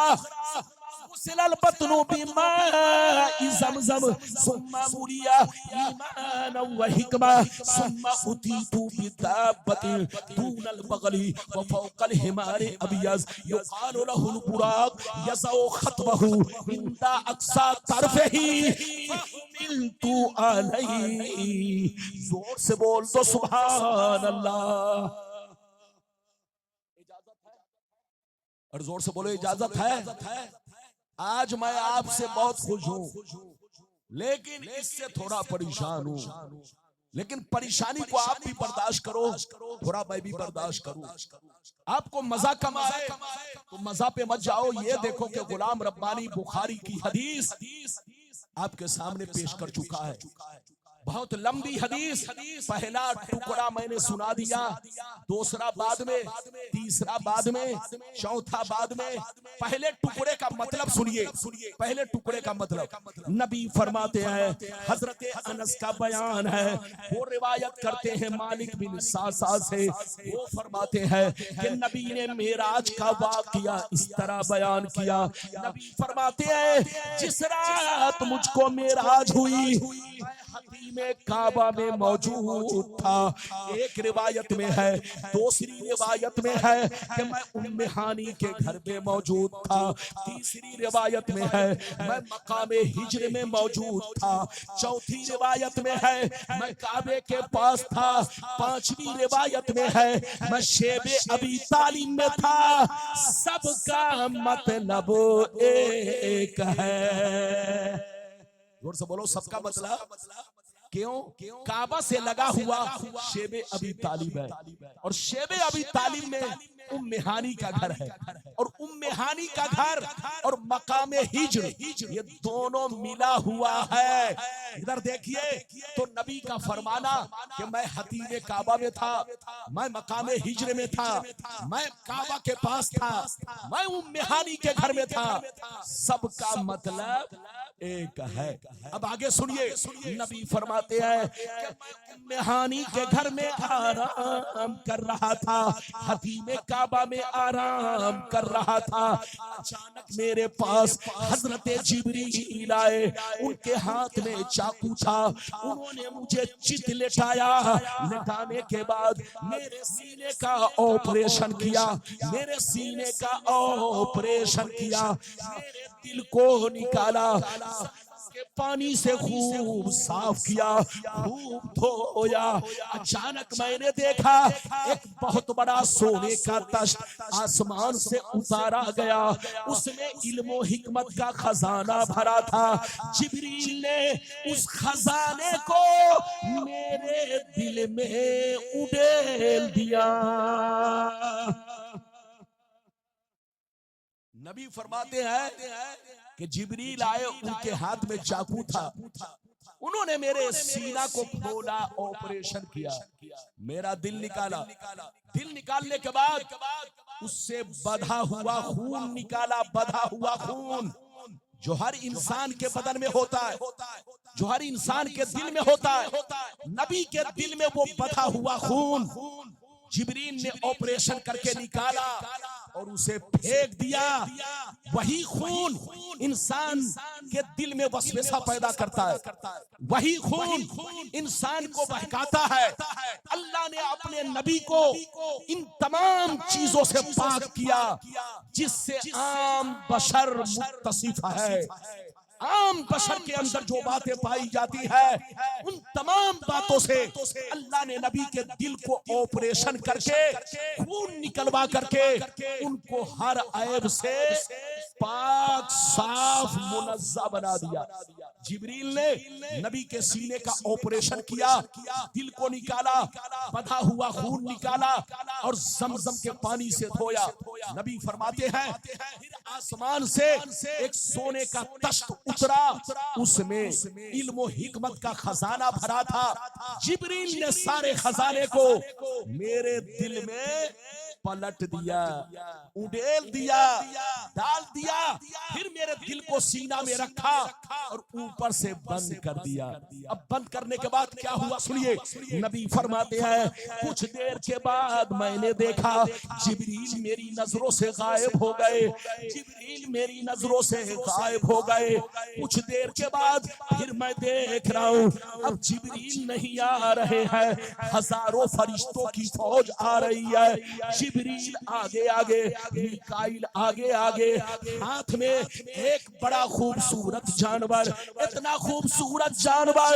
सिलल बतनु बिमाई ज़मज़म सुम्मा मुरिया ईमान व हिकमा सुम्मा उतीतु बिदाबतिन दूनल बगली व फौकल हिमारे अबियज युक़ालु लहुल बुराक यसौ खतबहु इंदा अक्सा तरफ़ही मिलतु अलैहि। जोर से बोल दो सुभान अल्लाह। और जोर से बोलो इजाजत है। आज मैं आपसे बहुत खुश हूं, लेकिन इससे थोड़ा परेशान हूं। लेकिन परेशानी को आप भी बर्दाश्त करो, थोड़ा मैं भी बर्दाश्त करूं। आपको मजा कम आए तो मजा पे मत जाओ। ये देखो कि गुलाम रब्बानी बुखारी की हदीस आपके सामने पेश कर चुका है। बहुत लंबी हदीस, पहला टुकड़ा मैंने सुना दिया, दूसरा बाद में, तीसरा बाद में, चौथा बाद में। पहले टुकड़े का मतलब सुनिए। पहले टुकड़े का मतलब नबी फरमाते हैं, हजरत अनस का बयान है, वो रिवायत करते हैं मालिक बिन सासा से। वो फरमाते हैं कि नबी ने मेराज का वाक़या इस तरह बयान किया। नबी फरमाते हैं, जिस रात मुझको मेराज हुई में काबा में मौजूद था। एक रिवायत में है, दूसरी रिवायत में है कि मैं उम्मे हानी के घर में मौजूद था। तीसरी रिवायत में है मैं मकामे हिज्र में मौजूद था। चौथी रिवायत में है मैं काबे के पास था। पांचवी रिवायत में है मैं शेबे अबी तालिब में था। सबका मतलब एक है। जोर से बोलो, सबका मतलब क्यों? काबा से लगा हुआ शेबे अबी तालिब है, और शेबे अबी तालिब में उम्मे हानी का घर है, और उम्मे हानी का घर और मकामे हिज्र ये दोनों मिला हुआ है। इधर देखिए तो नबी का फरमाना कि मैं हतीमे काबा में था, मैं मकामे हिज्र में था, मैं काबा के पास था, मैं उम्मे हानी के घर में था। सबका मतलब एक है। अब आगे सुनिए, नबी फरमाते हैं कि मैं उम्मे हानी के घर में आराम कर रहा था, हतीमे काबा में आराम कर रहा था। अचानक मेरे पास हजरत जिब्रील आए, उनके हाथ में चाकू था। उन्होंने मुझे चित लेटाया। लेटाने के बाद मेरे सीने का ऑपरेशन किया, मेरे सीने का ऑपरेशन किया, मेरे दिल को निकाला, के पानी से खूब साफ किया, खूब धोया। अचानक मैंने देखा एक बहुत बड़ा सोने का तख्त आसमान से उतारा गया, उसमें इल्म और हिकमत का खजाना भरा था। जिब्रील ने उस खजाने को मेरे दिल में उड़ेल दिया। नबी फरमाते हैं कि जिब्रील आए, उनके हाथ में चाकू था, उन्होंने मेरे सीना को खोला, ऑपरेशन किया, मेरा दिल निकाला। दिल निकालने के बाद उससे बधा हुआ खून निकाला, बधा हुआ खून जो हर इंसान के बदन में होता है, जो हर इंसान के दिल में होता है। नबी के दिल में वो बधा हुआ खून जिब्रील ने ऑपरेशन करके निकाला और उसे फेंक दिया। वही खून इंसान के दिल में वसवसा पैदा करता है, वही खून इंसान को बहकाता है। अल्लाह ने अपने नबी को इन तमाम चीजों से पाक किया जिससे आम बशर मुत्तसिफ है। आम बशर के अंदर जो बातें पाई जाती है, उन तमाम बातों से अल्लाह ने नबी के दिल को ऑपरेशन करके, खून निकलवा करके उनको हर ऐब से पाक साफ मुनज़्ज़ा बना दिया। जिब्रील ने नबी के सीने का ऑपरेशन किया, दिल को निकाला, बंधा हुआ खून निकाला और जमजम के पानी से धोया। नबी फरमाते हैं फिर आसमान से एक सोने का तख्त उतरा, उसमें इल्म और हिकमत का खजाना भरा था। जिब्रील ने सारे खजाने को मेरे दिल में पलट दिया, उड़ेल दिया, डाल दिया, फिर मेरे दिल को सीना में रखा और ऊपर से बंद कर दिया। अब बंद करने के बाद क्या हुआ सुनिए, नबी फरमाते हैं कुछ देर के बाद मैंने देखा जिब्रील मेरी नजरों से गायब हो गए, जिब्रील मेरी नजरों से गायब हो गए। कुछ देर के बाद फिर मैं देख रहा हूँ अब जिब्रील नहीं आ रहे हैं, हजारों फरिश्तों की फौज आ रही है। जिब्रील आगे आगे, मीकाईल आगे आगे, हाथ में एक बड़ा खूबसूरत जानवर, इतना खूबसूरत जानवर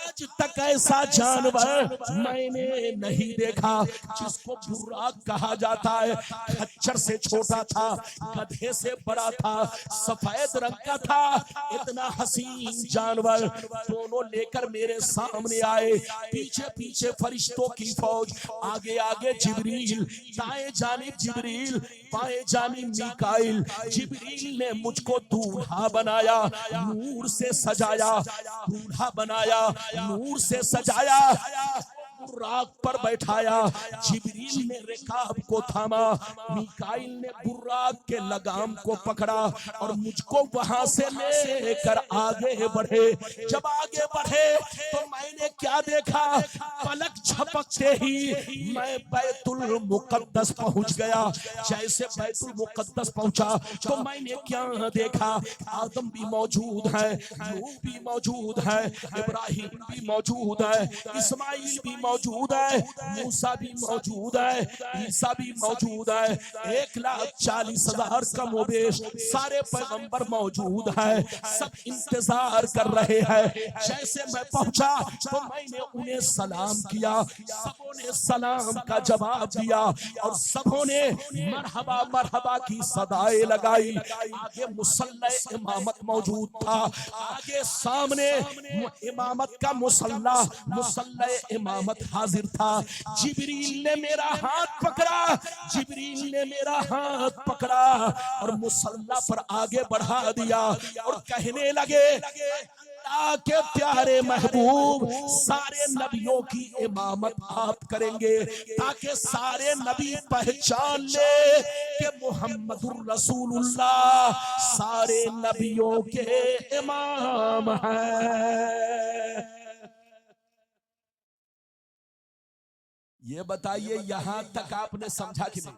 आज तक ऐसा जानवर मैंने नहीं देखा, जिसको बुर्राक कहा जाता है। खच्चर से छोटा था, गधे से बड़ा था, सफेद रंग का था, इतना हसीन जानवर दोनों लेकर मेरे सामने आए। पीछे पीछे फरिश्तों की फौज, आगे आगे जिब्रील, दाएं जानिब जिब्रील, बाएं जानिब मीकाईल। जिब्रील ने मुझको दूल्हा बनाया, नूर से सजाया, दूल्हा बनाया, नूर से सजाया, बुर्राक पर बैठाया। जिब्रील ने रिकाब को थामा, मीकाईल ने बुर्राक के लगाम को पकड़ा और मुझको वहां से लेकर आगे बढ़े। जब आगे बढ़े तो मैंने क्या देखा, पलक झपकते ही मैं बैतुल मुकद्दस पहुंच गया। जैसे बैतुल मुकद्दस पहुंचा तो मैंने क्या देखा, आदम भी मौजूद है, नूह भी मौजूद है, इब्राहिम भी मौजूद है, इस्माइल भी मौजूद है, मूसा भी मौजूद है, ईसा भी मौजूद है। 1,40,000 कमोबेश सारे पैगंबर मौजूद है, सब इंतजार कर रहे हैं। जैसे मैं पहुंचा तो मैंने उन्हें सलाम किया, सबों ने सलाम का जवाब दिया और सबों ने मरहबा मरहबा की सदाएं लगाई। आगे मुसल्ला इमामत मौजूद था, आगे सामने इमामत का मुसल्ला इमामत हाजिर था। जिब्रील ने मेरा हाथ पकड़ा, जिब्रील ने मेरा हाथ पकड़ा और मुसल्ला पर आगे बढ़ा दिया और कहने लगे के प्यारे महबूब, सारे नबियों की इमामत आप करेंगे ताकि सारे नबी पहचान ले कि मुहम्मदुर रसूलुल्लाह सारे नबियों के इमाम हैं। ये बताइए यहां तक आपने समझा कि नहीं?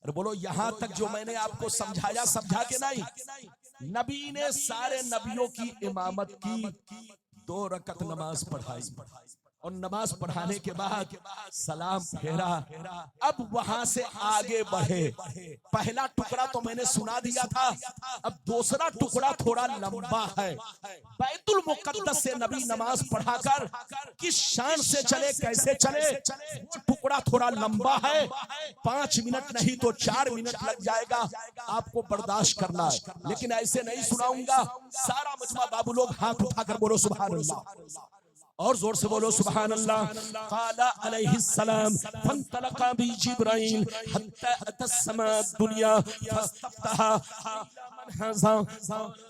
अरे बोलो यहां तक जो मैंने आपको समझाया, समझा के नहीं? नबी ने सारे नबियों की इमामत की, 2 रकत नमाज पढ़ाई और नमाज पढ़ाने के बाद सलाम फेरा। अब वहां से आगे बढ़े। पहला टुकड़ा तो मैंने सुना दिया था, अब दूसरा टुकड़ा थोड़ा लंबा है। बैतुल मुकद्दस से नबी नमाज पढ़ाकर किस शान से चले, कैसे चले, वो टुकड़ा थोड़ा लंबा है। 5 मिनट नहीं तो 4 मिनट लग जाएगा, आपको बर्दाश्त करना है। लेकिन ऐसे नहीं सुनाऊंगा। सारा मजमा बाबू लोग हाथ उठाकर बोलो सुभान अल्लाह, और जोर से बोलो सुभान अल्लाह। क़ाला अलैहिस्सलाम फंतलका बि जिब्राइल हत्ता अतस्समा दुनिया फस्तफ्तहा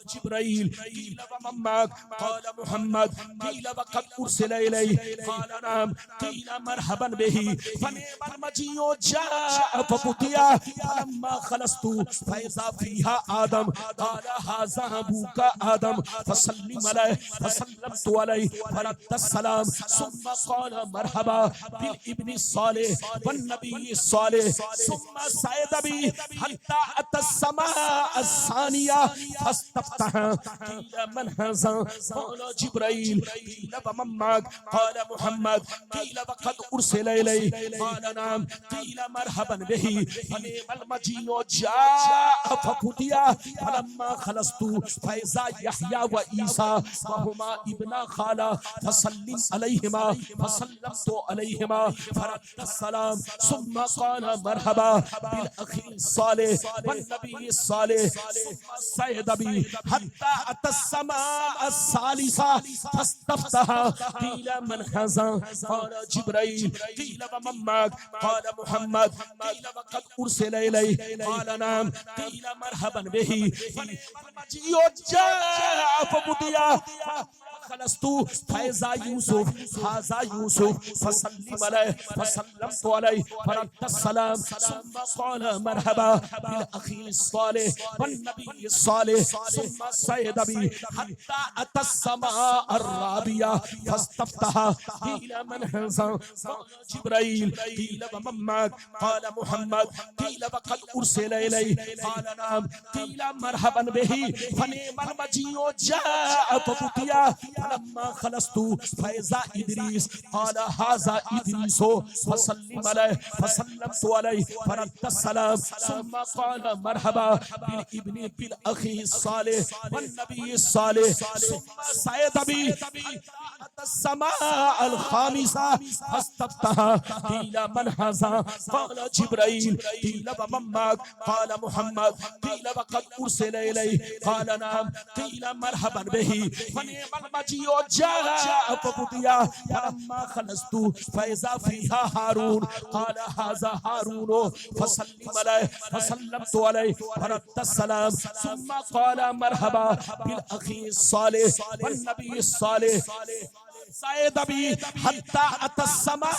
जिब्राइल क़ील वमम्माक क़ाल मुहम्मद क़ील वक़द उरसिल इलैहि क़ाल नाम क़ील मरहबन बिही फनिअमल मजीउ जाअ फफुतिया फलम्मा खलस्तु फइज़ा फ़ीहा आदम क़ाल हाज़ा अबूका आदम फसल्लिम अलैहि फसल्लमतु अलैहि फरद्दस्सलाम सुम्मा क़ाल मरहबा बिल इब्नि सालिह वन नबी सालिह सुम्मा सअद बि हत्ता अतस्समा अस्सानिया फस्तफ्तहा क़ील मन हाज़ा क़ाल जिब्राइल क़ील वमम्माक क़ाल मुहम्मद क़ील वक़द उरसिल इलैहि क़ाल नाम क़ील मरहबन बिही फनिअमल मजीउ जाअ फफुतिया फलम्मा खलस्तु फइज़ा यहया व ईसा वहुमा इब्ना खाला फसल्लिम अलैहिमा फसल्लमतु अलैहिमा फरद्दस्सलाम सुम्मा क़ाल मरहबा बिल अखी सालिह वन नबी सालिह सयदबी हत्ता अतस्समा अस्सालिसा फस्तफ्तहा कील मन हज़ा क़ाल जिब्राइल कील व मम्माक क़ाल मुहम्मद कील व क़द उरसिल इलैहि क़ाल नाम कील मरहबन बिही फनिअल जाअ फबुदिया खलस्तु फैजा यूसुफ हाजा यूसुफ फसल्लिम अलैहि फसल्लमतु अलैहि फरद्द सलाम सुम्मा क़ाल मरहबा बिल अखी सालिह वन नबी सालिह सुम्मा सयदबी हत्ता अतस्समा अर्राबिया फस्तफ्तहा कील मन हज़ा जिब्राइल कील व मम्माक क़ाल मुहम्मद कील व क़द उरसिल इलैहि क़ाल नाम कील मरहबन बिही फनिअल मजीउ जाअ फबुतिया फलम्मा खलस्तु फैजा इदरीस क़ाल हाज़ा इदरीसो फसल्लिम अलैहि फसल्लमतु अलैहि फरद्द सलाम सुम्मा क़ाल मरहबा बिल इब्नि बिल अखी सालिह वन नबी सालिह सुम्मा सयदबी समा अल खामिसा फस्तफ्तहा कील मन हज़ा क़ाल जिब्राइल कील व मम्माक क़ाल मुहम्मद कील व क़द उरसिल इलैहि क़ाल नाम कील मरहबन बिही फनिअल मजीउ जाअ फबुदिया फलम्मा खलस्तु फैज़ा फ़ीहा हारून क़ाल हाज़ा हारून फसल्लिम अलैहि फसल्लमतु अलैहि फरद्द सलाम सुम्मा क़ाल मरहबा बिल अखी सालिह वन नबी सालिह सयदबी हत्ता अतस्समा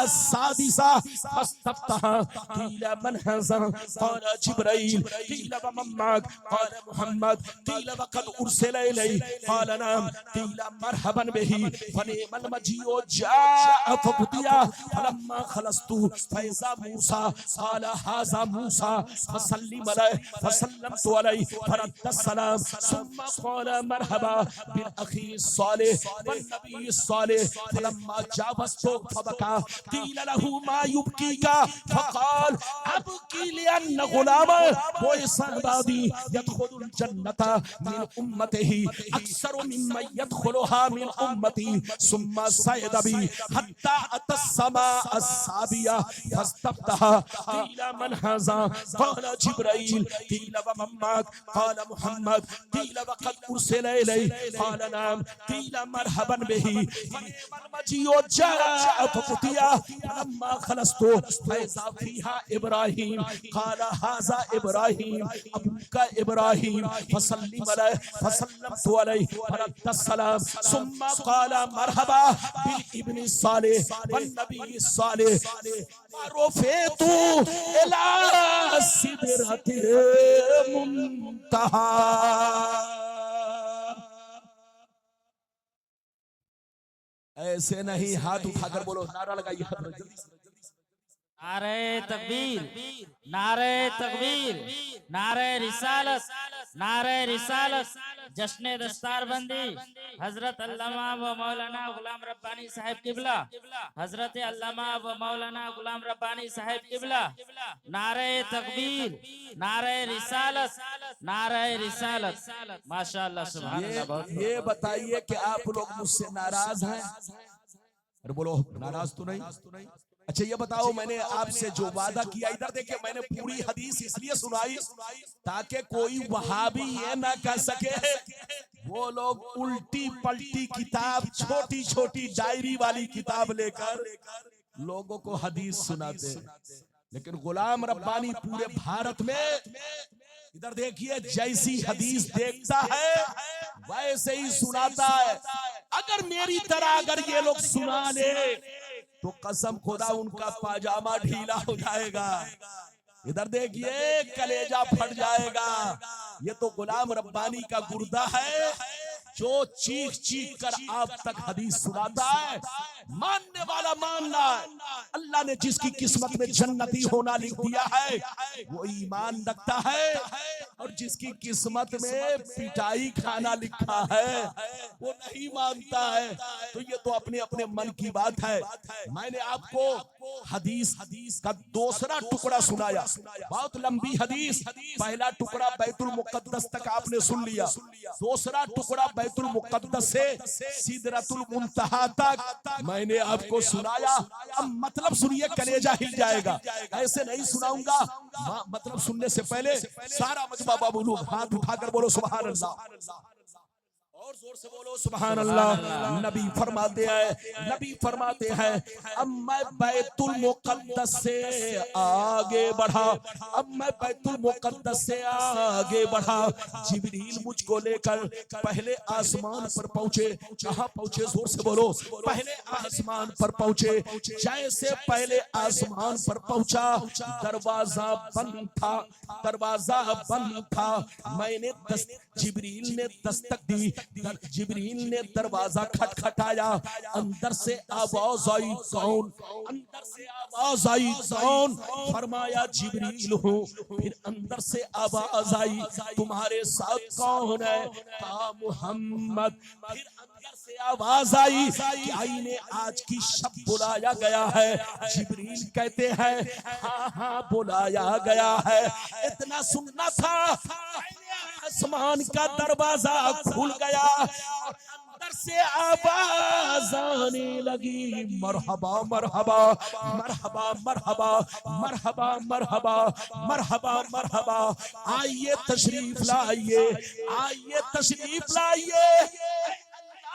अस्सादिसा फस्तफ्तहा कील मन हज़ा क़ाल जिब्राइल कील व मम्माक क़ाल मुहम्मद कील व क़द उरसिल इलैहि क़ाल नाम कील मरहबन बिही फनिअल मजीउ जाअ फबुदिया फलम्मा खलस्तु फैज़ा मूसा क़ाल हाज़ा मूसा फसल्लिम अलैहि फसल्लमतु अलैहि फरद्द सलाम सुम्मा क़ाल मरहबा बिल अखी सालिह वन नबी सालिह फलम्मा जावज़तु फबका कील लहू मा युबकीका फक़ाल अबकी लिअन्न गुलाम वो इस्सादी यदखुलुल जन्नता मिन उम्मतिही अक्सर मिम्मा यदखुलुहा मिन उम्मती सुम्मा सयदबी हत्ता अतस्समा अस्साबिया फस्तफ्तहा कील मन हज़ा क़ाल जिब्राइल कील व मम्माक क़ाल मुहम्मद कील व क़द उरसिल इलैहि क़ाल नाम कील मरहबन बिही फनिअल मजीउ जाअ फबुतिया फलम्मा खलस्तु फैज़ा फ़ीहा इब्राहीम क़ाल हाज़ा इब्राहीम अबूका इब्राहीम फसल्लिम अलैहि फसल्लमतु अलैहि फरद्द सलाम सुम्मा क़ाल मरहबा बिल इब्नि सालिह वन नबी सालिह फरफ़िअतु इला सिदरतिल मुंतहा। ऐसे नहीं, हाथ उठाकर बोलो, नारा लगाइए जल्दी से।
नारे तकबीर, नारे तकबीर, नारे रिसालत, नारे रिसालत, जश्न दस्तारबंदी हजरत अल्लामा व मौलाना गुलाम रब्बानी साहिब किबला, हजरत अल्लामा व मौलाना गुलाम रब्बानी साहिब किबला। नारे तकबीर, नारे रिसालत, नारे रिसालत। माशाअल्लाह सुभान अल्लाह।
ये बताइए कि आप लोग मुझसे नाराज हैं? अरे बोलो, नाराज तो नहीं? अच्छा ये बताओ, मैंने आपसे जो वादा किया, इधर देखिए, मैंने पूरी हदीस इसलिए सुनाई ताकि कोई वहाबी ये ना कह सके वो लोग उल्टी पलटी किताब, छोटी छोटी डायरी वाली किताब लेकर लोगों को हदीस सुनाते हैं। लेकिन गुलाम रब्बानी पूरे भारत में, इधर देखिए, जैसी हदीस देखता है वैसे ही सुनाता है। अगर मेरी तरह अगर ये लोग सुना ले तो कसम खुदा उनका पाजामा ढीला हो जाएगा। इधर देखिए, कलेजा फट जाएगा। ये तो गुलाम रब्बानी का गुर्दा है जो चीख चीख कर आप तक हदीस सुनाता है। मानने वाला मानना है। अल्लाह ने जिसकी किस्मत में जन्नती होना लिख दिया है वो ईमान रखता है, और जिसकी किस्मत में पिटाई खाना लिखा है वो नहीं मानता है। तो ये तो अपने अपने मन की बात है। मैंने आपको हदीस का दूसरा टुकड़ा सुनाया। बहुत लंबी हदीस। पहला टुकड़ा बैतुल मुकद्दस तक आपने सुन लिया, दूसरा टुकड़ा बैतुल मुकद्दस से सिदरतुल मुंतहा तक मैंने आपको सुनाया। अब मतलब सुनिए, कलेजा हिल जाएगा। ऐसे नहीं सुनाऊंगा, मतलब सुनने से पहले सारा मजमा बाबू लोग हाथ उठाकर बोलो सुभान अल्लाह, और जोर से बोलो सुभान अल्लाह। नबी फरमाते हैं अब मैं बैतुल मुकद्दस से आगे बढ़ा, जिब्रील मुझको लेकर पहले आसमान पर पहुंचे। कहां पहुंचे? जोर से बोलो, पहले आसमान पर पहुंचे। जैसे पहले आसमान पर पहुंचा, दरवाजा बंद था। मैंने जिब्रील ने दस्तक दी, जिब्रील ने दरवाजा खटखटाया। अंदर से आवाज आई, कौन? फरमाया जिब्रील हूँ। फिर अंदर से आवाज आई, तुम्हारे साथ कौन है? कहा मोहम्मद। फिर अंदर से आवाज आई कि आईने आज की शब बुलाया गया है। जिब्रील कहते हैं हाँ बुलाया गया है। इतना सुनना था, आसमान का दरवाजा खुल गया और अंदर से आवाज आने लगी, मरहबा मरहबा मरहबा मरहबा मरहबा मरहबा मरहबा मरहबा, आइए तशरीफ लाइए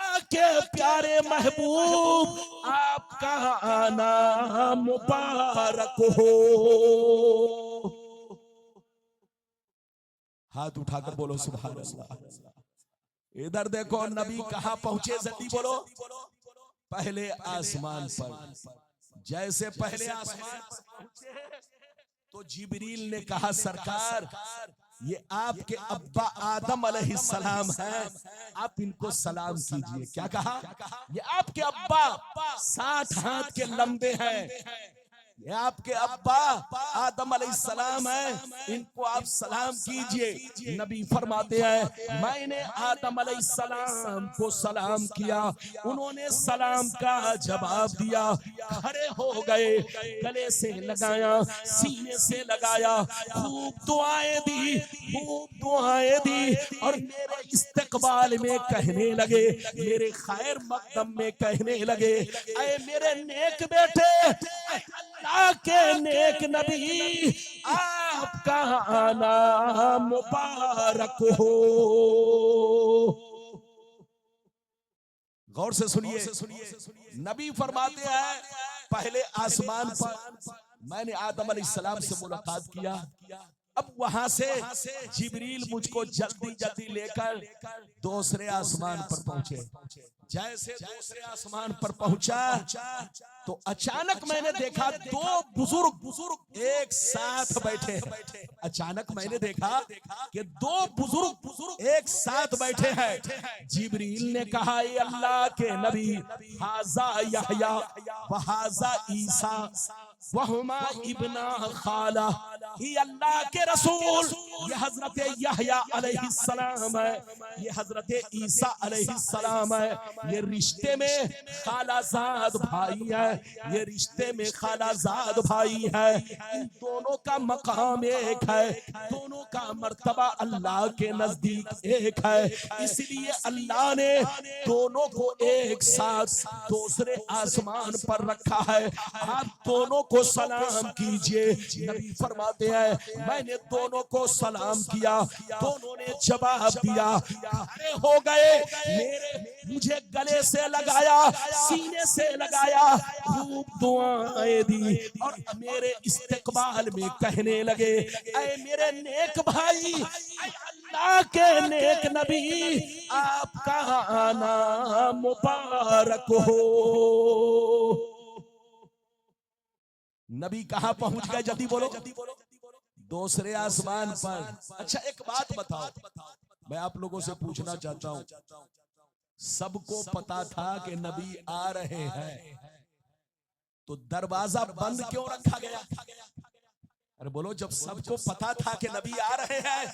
अल्लाह के प्यारे महबूब, आपका आना मुबारक हो। हाथ उठाकर बोलो सुभान अल्लाह। इधर देखो नबी कहां पहुंचे, जल्दी बोलो। पहले आसमान पर। जैसे पहले आसमान पर पहुंचे तो जिब्रील ने कहा सरकार ये आपके अब्बा आदम अलैहिस्सलाम हैं, आप इनको सलाम कीजिए। क्या कहा? ये आपके अब्बा 60 हाथ के लंबे हैं, ये आपके अब्बा आदम अलैहिस्सलाम हैं, इनको आप सलाम कीजिए। नबी फरमाते हैं मैंने आदम अलैहिस्सलाम को सलाम किया, उन्होंने सलाम का जवाब दिया, खड़े हो गए, गले से लगाया, सीने से लगाया, खूब दुआएं दी और मेरे इस्तकबाल में कहने लगे, मेरे खैर मकदम में कहने लगे, ऐ मेरे नेक बेटे, अल्लाह के नेक नबी, आपका आना मुबारक हो। गौर से सुनिए, नबी फरमाते हैं पहले आसमान पर मैंने आदम अलैहिस्सलाम से मुलाकात किया। अब वहां से जिब्रील मुझको जल्दी लेकर दूसरे आसमान पर पहुंचे। जैसे दूसरे आसमान पर पहुंचा तो अचानक मैंने देखा दो बुजुर्ग एक साथ बैठे हैं। अचानक मैंने देखा कि दो बुजुर्ग एक साथ बैठे हैं। जिब्रील ने कहा ये अल्लाह के नबी, हाजा यहया व हाजा ईसा वहुमा इब्ना खाला, ये अल्लाह के रसूल, ये हजरत यहया अलैहिस्सलाम है, ये हजरत ईसा अलैहिस्सलाम है, ये रिश्ते में खालाजाद भाई है, ये रिश्ते में खालाजाद भाई है। इन दोनों का मकाम एक है, दोनों का मर्तबा अल्लाह के नजदीक एक है, इसलिए अल्लाह ने दोनों को एक साथ दूसरे आसमान पर रखा है। आप दोनों को सलाम कीजिए। नबी फरमाते हैं मैंने दोनों को सलाम किया, दोनों ने जवाब दिया, खड़े हो गए, मुझे गले से लगाया, सीने से लगाया, खूब दुआएं दी और मेरे इस्तकबाल में कहने लगे, ऐ मेरे नेक भाई, अल्लाह के नेक नबी, आपका आना मुबारक हो। नबी कहां पहुंच गए? जल्दी बोलो। दूसरे आसमान पर। अच्छा एक बात बताओ, मैं आप लोगों से पूछना चाहता हूं, सबको पता था कि नबी आ रहे हैं, तो दरवाजा बंद क्यों रखा गया? अरे बोलो, जब सबको पता था कि नबी आ रहे हैं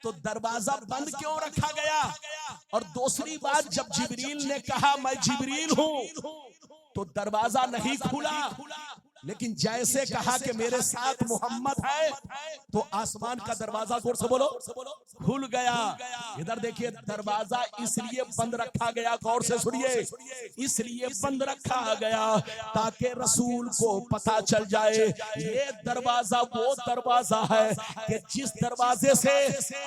तो दरवाजा बंद क्यों रखा गया? और दूसरी बात, जब जिब्रील ने कहा मैं जिब्रील हूं तो दरवाजा नहीं खुला, लेकिन जैसे कहा कि मेरे साथ मोहम्मद है तो आसमान का दरवाजा जोर से बोलो खुल गया। इधर देखिए दरवाजा इसलिए बंद रखा गया, गौर से सुनिए, इसलिए बंद रखा गया ताकि रसूल को पता चल जाए ये दरवाजा वो दरवाजा है कि जिस दरवाजे से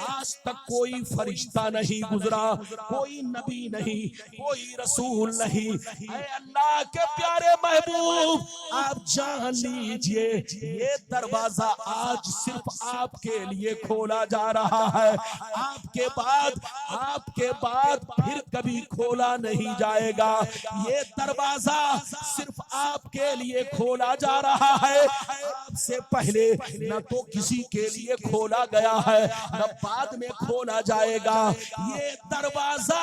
आज तक कोई फरिश्ता नहीं गुजरा, कोई नबी नहीं, कोई रसूल नहीं। ऐ अल्लाह के प्यारे महबूब, आप जान लीजिए ये दरवाजा आज सिर्फ आपके लिए खोला जा रहा है। आपके बाद फिर कभी खोला नहीं जाएगा। ये दरवाजा सिर्फ आपके लिए खोला जा रहा है। आपसे पहले न तो किसी के लिए खोला गया है न बाद में खोला जाएगा। ये दरवाजा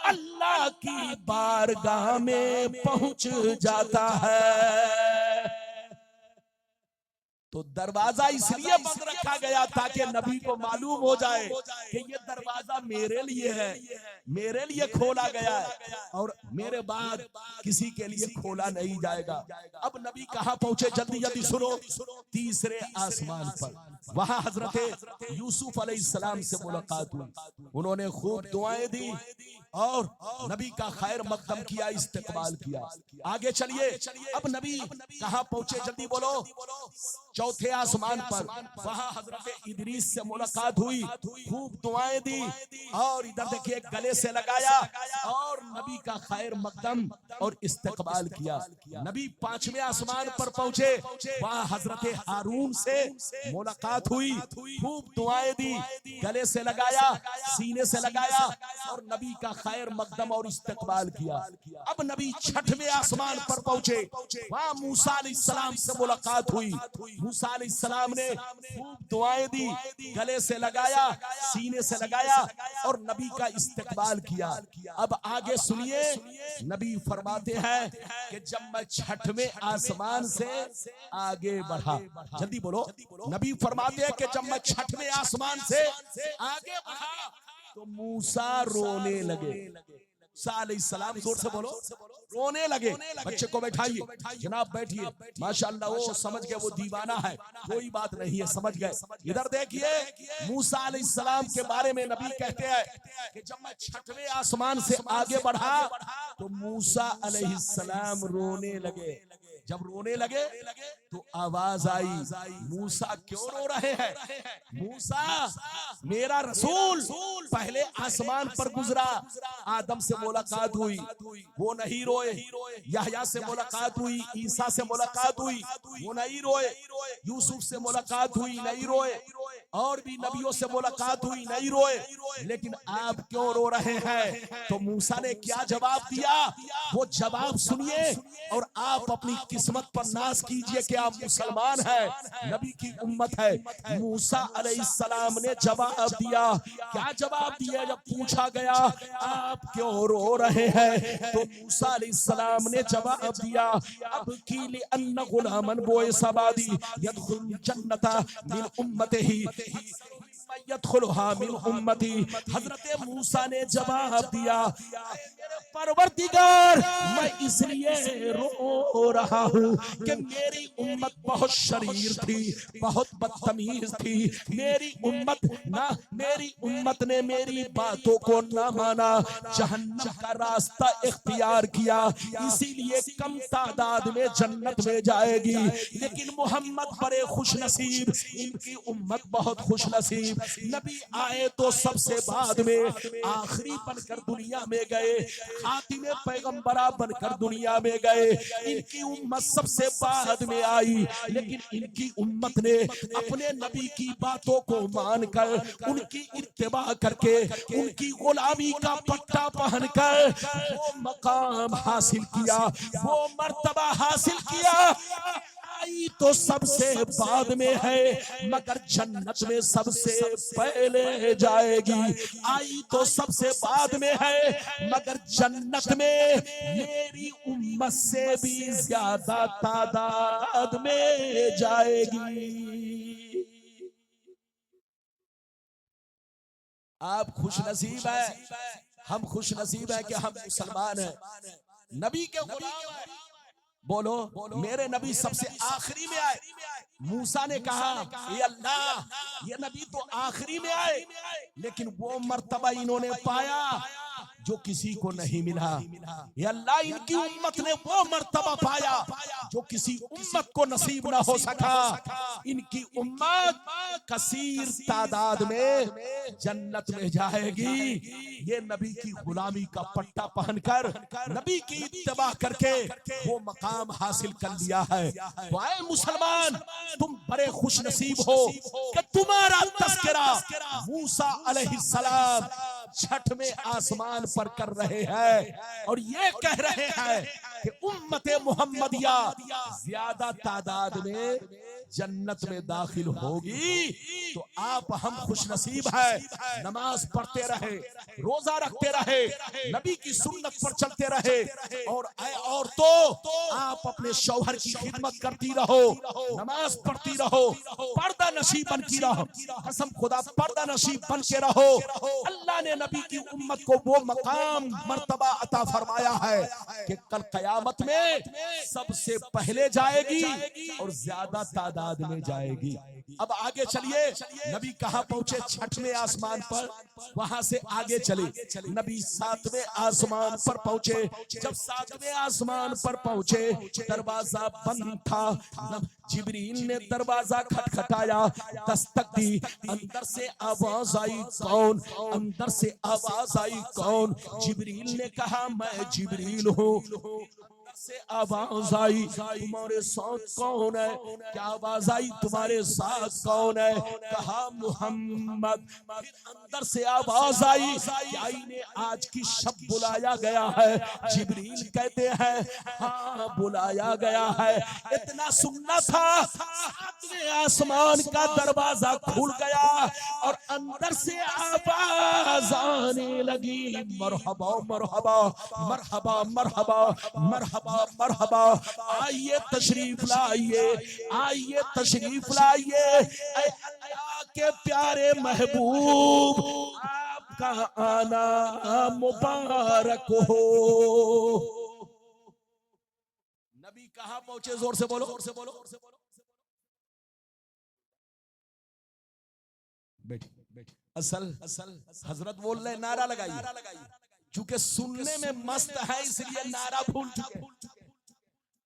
अल्लाह की बारगाह में पहुंच जाता है। तो दरवाजा इसलिए बंद रखा गया ताकि नबी को मालूम हो जाए कि ये दरवाजा मेरे लिए है, मेरे लिए खोला गया है और मेरे बाद किसी के लिए खोला नहीं जाएगा। अब नबी कहां पहुंचे, जल्दी जल्दी सुनो। तीसरे आसमान पर वहां हजरत यूसुफ अलैहिस्सलाम से मुलाकात हुई। उन्होंने खूब दुआएं दी और नबी का खैर मकदम किया, इस्तकबाल किया। आगे चलिए, अब नबी कहां पहुंचे, जल्दी बोलो। चौथे आसमान पर वहां हजरत इदरीस से मुलाकात हुई, खूब दुआएं दी और इधर देखिए गले से लगाया और नबी का खैर मकदम और इस्तकबाल किया। नबी पांचवें आसमान पर पहुंचे, वहां हजरत हारून से मुलाकात हुई, खूब दुआएं दी, गले से लगाया, सीने से लगाया और नबी का खैर मकदम और इस्तकबाल किया। अब नबी छठवें आसमान पर पहुंचे, वहां मूसा अलैहिस्सलाम से मुलाकात हुई। मूसा अलैहिस्सलाम ने खूब दुआएं दी, गले से लगाया, सीने से लगाया और नबी का इस्तकबाल किया। अब आगे सुनिए, नबी फरमाते हैं कि जब मैं छठवें आसमान से आगे बढ़ा, जल्दी बोलो, नबी फरमाते हैं कि जब मैं छठवें आसमान से आगे बढ़ा तो मूसा रोने लगे। मूसा अलैहिस्सलाम, जोर से बोलो, रोने लगे। बच्चे को बैठाइए, जनाब बैठिए, माशाअल्लाह, वो समझ गए, वो दीवाना है, कोई बात नहीं है, समझ गए। इधर देखिए, मूसा अलैहिस्सलाम के बारे में नबी कहते हैं कि जब मैं छठवें आसमान से आगे बढ़ा तो मूसा अलैहिस्सलाम रोने लगे। जब रोने लगे तो आवाज आई, मूसा क्यों रो रहे हैं? मूसा, मेरा रसूल पहले आसमान पर गुजरा, आदम से मुलाकात हुई, वो नहीं रोए। यहया से मुलाकात हुई, ईसा से मुलाकात हुई, वो नहीं रोए। यूसुफ से मुलाकात हुई, नहीं रोए। और भी नबियों से मुलाकात हुई, नहीं रोए। लेकिन आप क्यों रो रहे हैं? तो मूसा ने क्या जवाब दिया, वो जवाब सुनिए और आप अपनी किस्मत पर नाज कीजिए कि आप मुसलमान हैं, नबी की उम्मत है। मूसा अलैहिस्सलाम ने जवाब दिया। क्या जवाब दिया? जब पूछा गया आप क्यों रो रहे हैं तो मूसा अलैहिस्सलाम ने जवाब दिया, अब की li anna गुलामन बोए सबादी यदखुल जन्नता मिन उम्मतिही यदखुलहा मिन उम्मती। हजरत मूसा ने जवाब दिया, परवरदिगार, मैं इसलिए रो रहा हूँ कि मेरी उम्मत बहुत शरीर थी, बहुत बदतमीज थी। मेरी उम्मत ने मेरी बातों को ना माना, जहन्नम का रास्ता इख्तियार किया, इसीलिए कम तादाद में जन्नत में जाएगी। लेकिन मोहम्मद बड़े खुश नसीब, इनकी उम्मत बहुत खुश नसीब। नबी आए तो सबसे बाद में, आखिरी बनकर दुनिया में गए, खातिमे पैगंबरा बनकर दुनिया में गए। इनकी उम्मत सबसे बाद में आई, लेकिन इनकी उम्मत ने अपने नबी की बातों को मानकर, उनकी इत्तिबा करके, उनकी गुलामी का पट्टा पहनकर वो मकाम हासिल किया, वो मर्तबा हासिल किया। आई तो सबसे बाद में है, मगर जन्नत में सबसे पहले जाएगी। आई तो सबसे बाद में है, मगर जन्नत में मेरी उम्मत से भी ज्यादा तादाद में जाएगी। आप खुश नसीब है, हम खुश नसीब है कि हम मुसलमान हैं, नबी के गुलाम हैं। बोलो, मेरे नबी सबसे आखिरी में आए। मूसा ने कहा, ये अल्लाह, ये नबी तो आखिरी में आए, लेकिन वो मर्तबा इन्होंने पाया जो किसी को नहीं मिला। ये अल्लाह, इनकी उम्मत ने वो मर्तबा पाया जो किसी उम्मत को नसीब ना हो सका। इनकी उम्मत कसीर तादाद में जन्नत में जाएगी। ये नबी की गुलामी का पट्टा पहनकर, नबी की इत्तबा करके वो मकाम हासिल कर लिया है। तो आए मुसलमान, तुम बड़े खुश नसीब हो कि तुम्हारा तज़किरा मूसा अलैहिस्सलाम छठ में आसमान पर कर रहे हैं और ये कह रहे हैं कि उम्मते मुहम्मदिया ज्यादा तादाद में जन्नत में दाखिल होगी। तो आप हम खुश नसीब है, नमाज पढ़ते रहे, रोजा रखते रहे, नबी की सुन्नत पर चलते रहे। और तो आप अपने शौहर की खिदमत करती रहो, नमाज पढ़ती रहो, पर्दा नशीब बन की रहो। कसम खुदा, पर्दा नशीब बन के रहो। अल्लाह ने नबी की उम्मत को वो मकाम मर्तबा अता फरमाया है कि कल कयामत में सबसे पहले जाएगी और ज्यादा तादाद में जाएगी। अब आगे चलिए, नबी कहाँ पहुंचे? छठवें आसमान पर। वहां से आगे चले, नबी सातवें आसमान पर पहुंचे। जब सातवें आसमान पर पहुंचे, दरवाजा बंद था। जिब्रील ने दरवाजा खटखटाया, दस्तक दी। अंदर से आवाज आई, कौन? अंदर से आवाज आई, कौन? जिब्रील ने कहा, मैं जिब्रील हूँ। से आवाज आई, तुम्हारे साथ कौन है? क्या आवाज आई, तुम्हारे साथ कौन है? कहा, मुहम्मद। फिर अंदर से आवाज आई, क्या इन्हें आज की शब बुलाया गया है? जिब्रील कहते हैं, हाँ बुलाया गया है। इतना सुनना था, सातवें आसमान का दरवाजा खुल गया और अंदर से आवाज आने लगी, मरहबा मरहबा मरहबा मरहबा मरहबा मरहबा, आइए तशरीफ लाइए, आइए तशरीफ लाइए। अल्लाह के प्यारे महबूब, आपका आना मुबारक हो। नबी कहाँ पहुंचे? जोर से बोलो, जोर से बोलो। बैठी बैठी। असल हजरत बोल रहे, नारा लगाइए। चूंकि सुनने में मस्त है इसलिए नारा भूल चुके।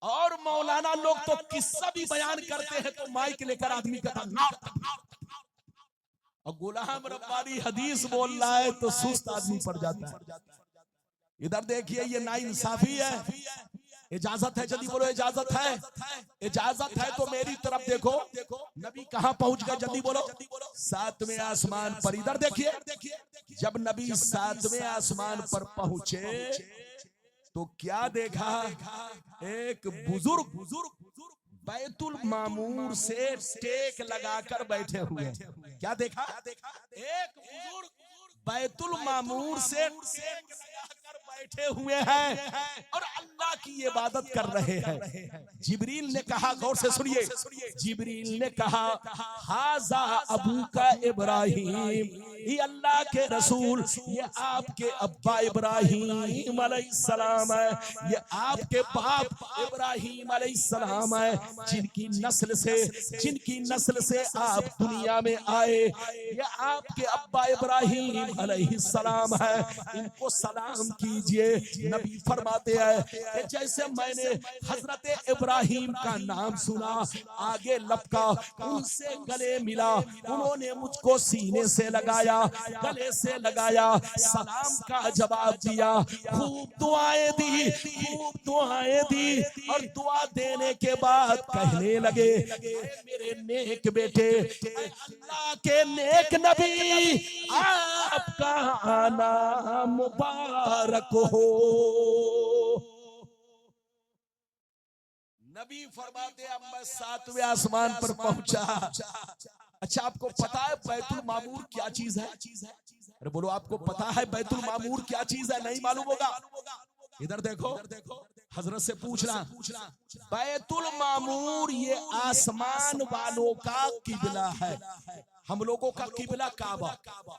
और मौलाना लोग तो किस्सा भी बयान करते हैं तो माइक लेकर आदमी कहता नारा, और गुलाम रब्बानी हदीस बोल रहा है तो सुस्त आदमी पड़ जाता है। इधर देखिए, ये नाइंसाफी है। इजाजत है? जल्दी बोलो, इजाजत है? इजाजत है तो मेरी तरफ देखो। नबी कहाँ पहुंच गए? जल्दी बोलो। सातवें आसमान पर। इधर देखिए, जब नबी सातवें आसमान पर पहुंचे तो क्या देखा? एक बुजुर्ग बैतुल मामूर से टेक लगाकर बैठे हुए। क्या देखा? एक बुजुर्ग बैतुल मामूर से टेक लगाकर बैठे हुए हैं और अल्लाह की इबादत कर रहे हैं। जिब्रील ने कहा, गौर से सुनिए, जिब्रील ने कहा, हाजा अबू का इब्राहिम, ये अल्लाह के रसूल, ये आपके अब्बा इब्राहिम अलैहिस्सलाम है, ये आपके बाप इब्राहिम अलैहिस्सलाम है, जिनकी नस्ल से आप दुनिया में आए। ये आपके अब्बा इब्राहिम अलैहिस्सलाम है, इनको सलाम कीजिए। नबी फरमाते हैं कि जैसे मैंने हजरत इब्राहिम का नाम सुना, आगे लपका, उनसे गले मिला, उन्होंने मुझको सीने से लगाया, गले से लगाया, सलाम का जवाब दिया, खूब दुआएं दी, खूब दुआएं दी। और दुआ देने के बाद कहने लगे, मेरे नेक बेटे, अल्लाह के नेक नबी, आपका आना मुबारक हो। नबी फरमाते, अब मैं सातवें आसमान पर पहुंचा। अच्छा, आपको पता है बैतुल मामूर क्या चीज है? अरे बोलो, आपको पता है बैतुल मामूर क्या चीज है? नहीं मालूम होगा? इधर देखो, हजरत से पूछना, बैतुल मामूर ये आसमान वालों का किबला है, हम लोगों का किबला काबा।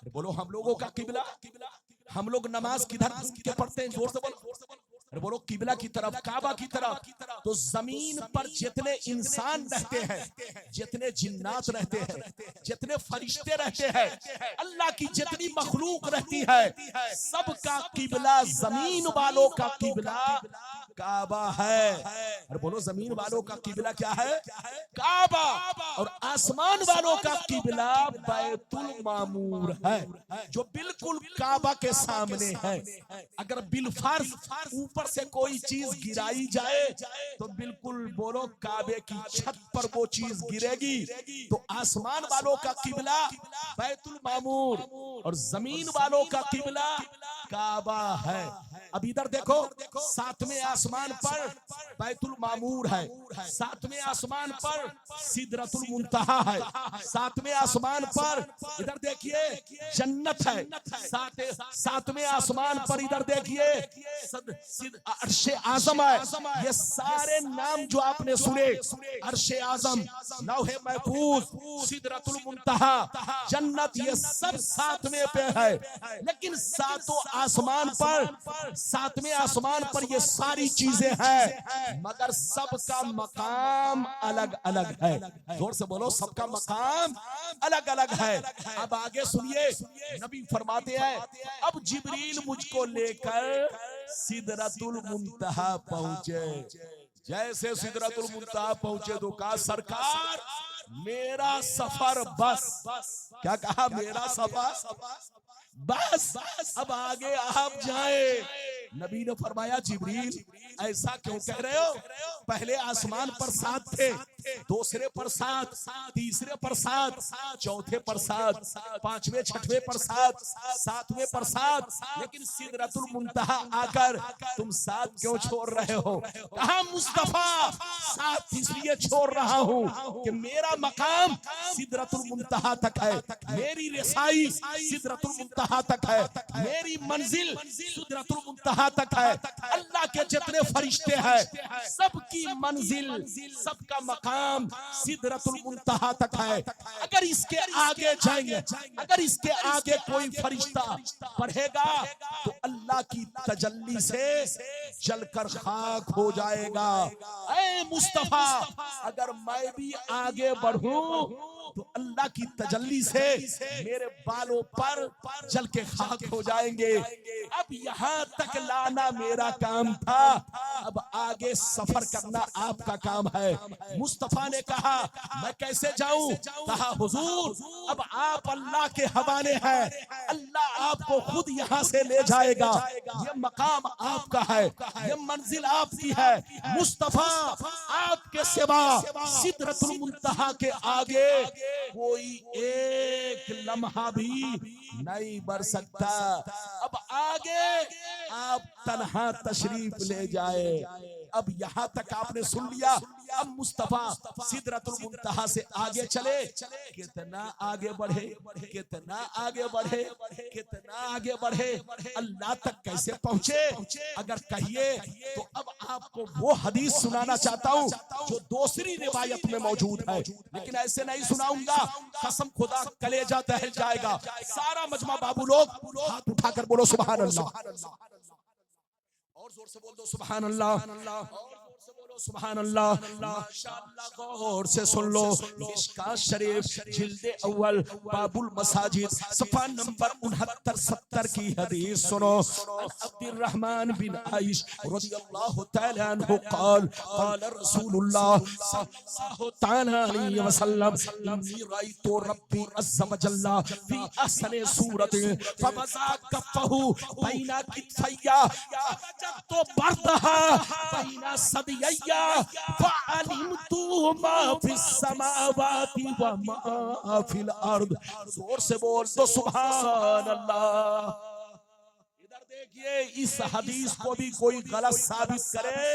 बोलो, हम लोगों का किबला। हम लोग नमाज किधर के पढ़ते हैं? जोर से बोलो। अरे बोलो किबला की तरफ, काबा की तरफ। तो जमीन पर जितने इंसान रहते हैं, जितने जिन्नात रहते हैं, जितने फरिश्ते रहते हैं, अल्लाह की जितनी मखलूक रहती है, सबका किबला, जमीन वालों का किबला काबा है। अरे बोलो जमीन वालों का किबला क्या है? काबा। और आसमान वालों का किबला बैतुल मामूर है, जो बिल्कुल काबा के सामने है। अगर बिलफर्ज ऊपर से कोई चीज गिराई जाए तो बिल्कुल बोलो काबे की छत पर वो चीज गिरेगी। तो आसमान वालों का किबला बैतुल मामूर और जमीन वालों का किबला काबा है। अब इधर देखो, सातवें आसमान पर बैतुल मामूर है, सातवें आसमान पर सिदरतुल मुंतहा है, सातवें आसमान पर इधर देखिए जन्नत है, सातवें आसमान पर इधर देखिए अर्शे आजम है। ये सारे नाम जो आपने सुने, अर्शे आजम, लौहे महफूज, सिदरतुल मुंतहा, जन्नत, ये सब सातवें पे है। लेकिन सातों आसमान पर, सातवें आसमान पर ये सारी चीजें हैं, मगर सबका मकाम अलग अलग है। जोर से बोलो, सबका मकाम अलग अलग है। अब आगे सुनिए, नबी फरमाते हैं, अब जिब्रील मुझको लेकर सिदरतुल मुंतहा पहुंचे। जैसे सिदरतुल मुंतहा पहुंचे तो कहा, सरकार मेरा सफर बस। क्या कहा? मेरा सफर बस, अब आगे आप जाए। नबी ने फरमाया, जिब्रील ऐसा क्यों कह रहे हो? पहले आसमान पर 7 थे, दूसरे पर 7, तीसरे पर 7, चौथे पर 7, पांचवें छठवें पर 7, सातवें पर 7, लेकिन सिदरतुल मुंतहा आकर तुम 7 क्यों छोड़ रहे हो? कहा, मुस्तफा 7 इसलिए छोड़ रहा हूं कि मेरा मकाम सिदरतुल मुंतहा तक है, मेरी रसाई सिदरतुल मुंतहा तक है, मेरी मंजिल सिदरतुल मुंतहा तक है। अल्लाह के जितने फरिश्ते हैं, सबकी मंजिल, सबका मकाम सिदरतुल मुंतहा तक है। अगर इसके आगे जाएंगे, अगर इसके आगे कोई फरिश्ता बढ़ेगा तो अल्लाह की तजल्ली से जलकर खाक हो जाएगा। ऐ मुस्तफा, अगर मैं भी आगे बढ़ूं तो अल्लाह की तजल्ली से मेरे बालों पर जल के खाक हो जाएंगे। अब यहाँ तक लाना मेरा काम था, अब आगे सफर करना आपका काम है। मुस्तफा ने कहा, मैं कैसे जाऊं? कहा, हुजूर अब आप अल्लाह के हवाले हैं, अल्लाह आपको खुद यहाँ से ले जाएगा। ये मकाम आपका है, ये मंजिल आपकी है। मुस्तफा, आपके सिवा सिदरतुल मुंतहा के आगे कोई एक लम्हा भी नहीं बढ़ सकता। अब आगे आप तन्हा तशरीफ ले जाए। अब यहाँ तक आपने सुन लिया। अब मुस्तफा सिदरतुल मुंतहा से आगे चले। कितना आगे बढ़े, कितना आगे बढ़े, कितना आगे बढ़े, अल्लाह तक कैसे पहुंचे? अगर कहिए तो अब आपको वो हदीस सुनाना चाहता हूँ जो दूसरी रिवायत में मौजूद है, लेकिन ऐसे नहीं सुनाऊंगा, कसम खुदा कलेजा दहल जाएगा। सारा मजमा बाबू लोग हाथ उठाकर बोलो सुभान अल्लाह, और जोर से बोल दो सुभान अल्लाह, और जोर से बोलो सुभान अल्लाह। माशाअल्लाह, गौर से सुन लो। मिशकात शरीफ जिल्दे अव्वल बाबुल मसाजिद सफा नंबर 69-70 की हदीस सुनो। अब्दुर्रहमान बिन आइश रज़ियल्लाहु तआला अन्हु क़ाल क़ाल रसूलुल्लाह सल्लल्लाहु तआला अलैहि वसल्लम, इन्नी रायतु रब्बी अज़्ज़ व जल्ला फी अहसनि सूरति फवज़ा कफ़हु बैना किफ़ैया तो बरदहा बैना सदिय्या फ़अलिमतु मा फिस समावाति व मा फिल अर्द। जोर से बोल दो सुभान अल्लाह। इधर देखिए, इस हदीस को भी कोई गलत साबित करे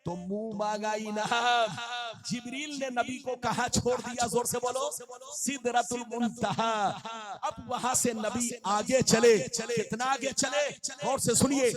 तो मुंह मांगा इनाम। जिब्रील ने नबी को कहा छोड़ दिया, जोर से बोलो, सिदरतुल मुंतहा। अब वहां से नबी आगे चले, कितना आगे चले और से सुनिए।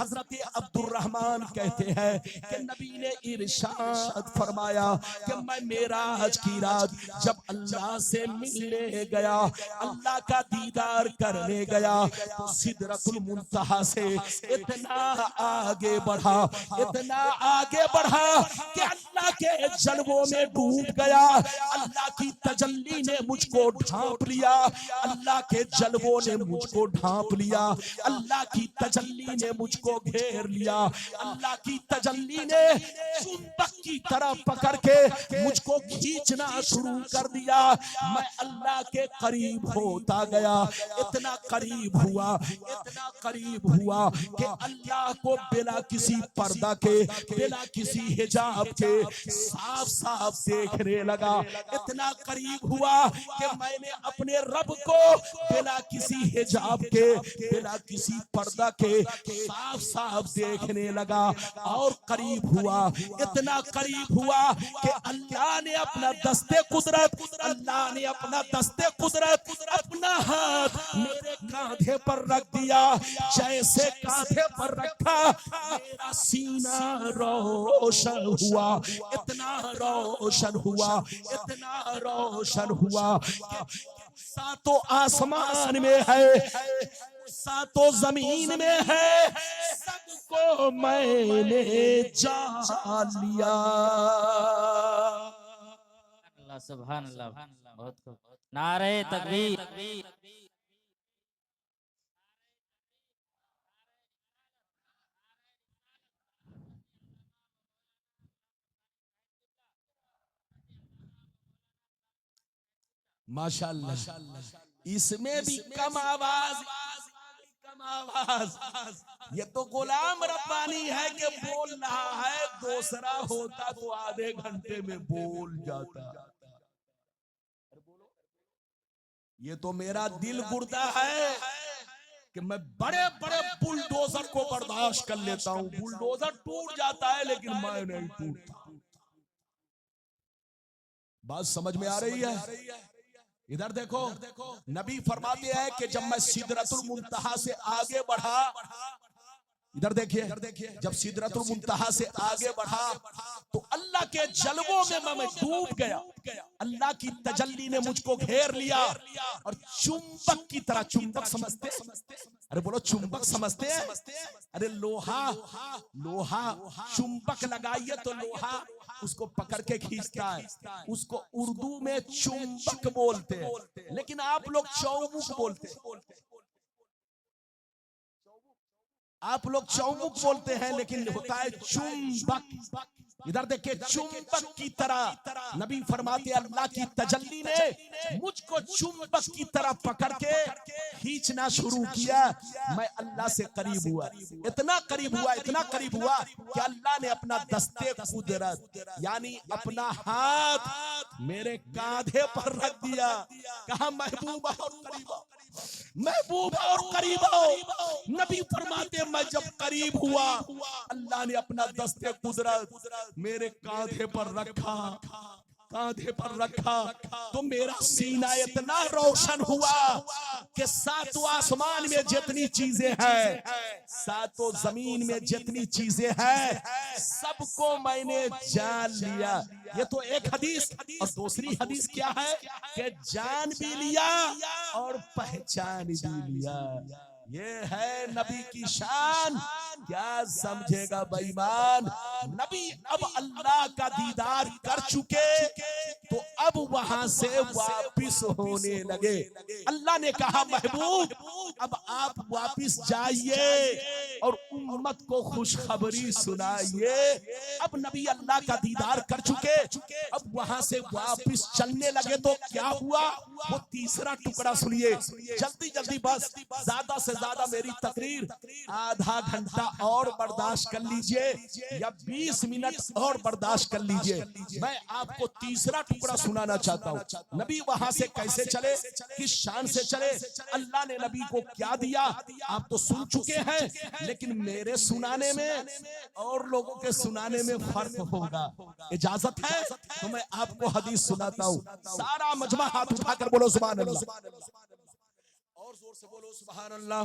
हजरत अब्दुर्रहमान कहते हैं कि नबी ने इरशाद फरमाया कि मैं मेराज की रात जब अल्लाह से मिलने गया, अल्लाह का दीदार करने गया, तो सिदरतुल मुंतहा से इतना आगे बढ़ा, इतना आगे बढ़ा कि अल्लाह के जलवों में डूब गया। अल्लाह की तजल्ली ने मुझको ढांप लिया, अल्लाह के जलवों ने मुझको ढांप लिया, अल्लाह की तजल्ली ने मुझको घेर लिया, अल्लाह की तजल्ली ने चुंबक की तरह पकड़ के मुझको खींचना शुरू कर दिया। मैं अल्लाह के करीब होता गया, इतना करीब हुआ, इतना करीब हुआ कि अल्लाह को बिना किसी पर्दा के, बिना किसी हिजाब के साफ साफ देखने लगा। इतना करीब हुआ कि मैंने अपने रब को बिना किसी हिजाब के, बिना किसी पर्दा के साफ साफ देखने लगा। और करीब हुआ, इतना करीब हुआ कि अल्लाह ने अपना दस्ते कुदरत, अल्लाह ने अपना दस्ते कुदरत, अपना हाथ मेरे कांधे पर रख दिया। जैसे कांधे पर रखा, मेरा सीना रोशन हुआ, इतना रोशन हुआ, इतना रोशन हुआ कि सातों आसमान में है, सातों जमीन में है, सबको मैंने जान लिया।
अल्लाह सुभान अल्लाह, बहुत खूब। नारे तकबीर।
माशाअल्लाह। इसमें भी कम आवाज, कम आवाज। ये तो गुलाम रब्बानी है कि बोल रहा है, दूसरा होता तो आधे घंटे में बोल जाता। ये तो मेरा दिल गुर्दा है कि मैं बड़े बड़े बुलडोजर को बर्दाश्त कर लेता हूं। बुलडोजर टूट जाता है लेकिन मैं नहीं टूटता। बात समझ में आ रही है? इधर देखो, नबी फरमाते हैं कि जब मैं सिदरतुल मुंतहा से आगे बढ़ा, इधर देखिए, जब सिदरतुल मुंतहा से आगे बढ़ा तो अल्लाह के जलवों में मैं डूब गया। अल्लाह की तजल्ली ने मुझको घेर लिया और चुंबक की तरह, चुंबक समझते? अरे बोलो, चुंबक समझते हैं? अरे लोहा, लोहा चुंबक लगाइए तो लोहा उसको पकड़ के खींचता है, उसको उर्दू में चुंबक बोलते हैं, लेकिन आप लोग चौमुख बोलते हैं। आप लोग चौमुख बोलते हैं लेकिन होता है चुंबक। इधर देखिए, चुंबक की तरह नबी फरमाते अल्लाह की तजल्ली ने मुझको चुंबक की तरह पकड़ के खींचना शुरू किया। मैं अल्लाह से करीब हुआ, इतना करीब हुआ, इतना करीब हुआ कि अल्लाह ने अपना दस्ते कुदरत यानी अपना हाथ मेरे कांधे पर रख दिया। कहा महबूब और करीब आओ, महबूब और करीब आओ। नबी फरमाते मैं जब करीब हुआ, अल्लाह ने अपना दस्ते कुदरत मेरे कांधे पर रखा, कांधे पर रखा तो मेरा सीना इतना रोशन हुआ कि सातों आसमान में जितनी चीजें हैं, सातों जमीन में जितनी चीजें हैं, सबको मैंने जान लिया। ये तो एक हदीस, और दूसरी हदीस क्या है कि जान भी लिया और पहचान भी लिया। ये है नबी की शान। क्या समझेगा बेईमान? नबी अब अल्लाह का दीदार कर चुके तो अब वहां से वापिस होने लगे। अल्लाह ने कहा महबूब अब आप वापिस जाइए और उम्मत को खुशखबरी सुनाइए। अब नबी अल्लाह का दीदार कर चुके, अब वहां से वापिस चलने लगे तो क्या हुआ? वो तीसरा टुकड़ा सुनिए जल्दी जल्दी, बस ज्यादा से ज्यादा मेरी तकरीर आधा घंटा और बर्दाश्त कर लीजिए या 20 मिनट और बर्दाश्त कर लीजिए। मैं आपको तीसरा टुकड़ा सुनाना चाहता हूँ। नबी वहां से कैसे चले, किस शान से चले। अल्लाह ने नबी को को क्या दिया आप तो सुन चुके हैं, लेकिन मेरे सुनाने में और लोगों के सुनाने में फर्क होगा। इजाजत है तो मैं आपको हदीस सुनाता हूँ। सारा मजमा हाथ उठाकर बोलो सुभान अल्लाह, और जोर से बोलो सुभान अल्लाह,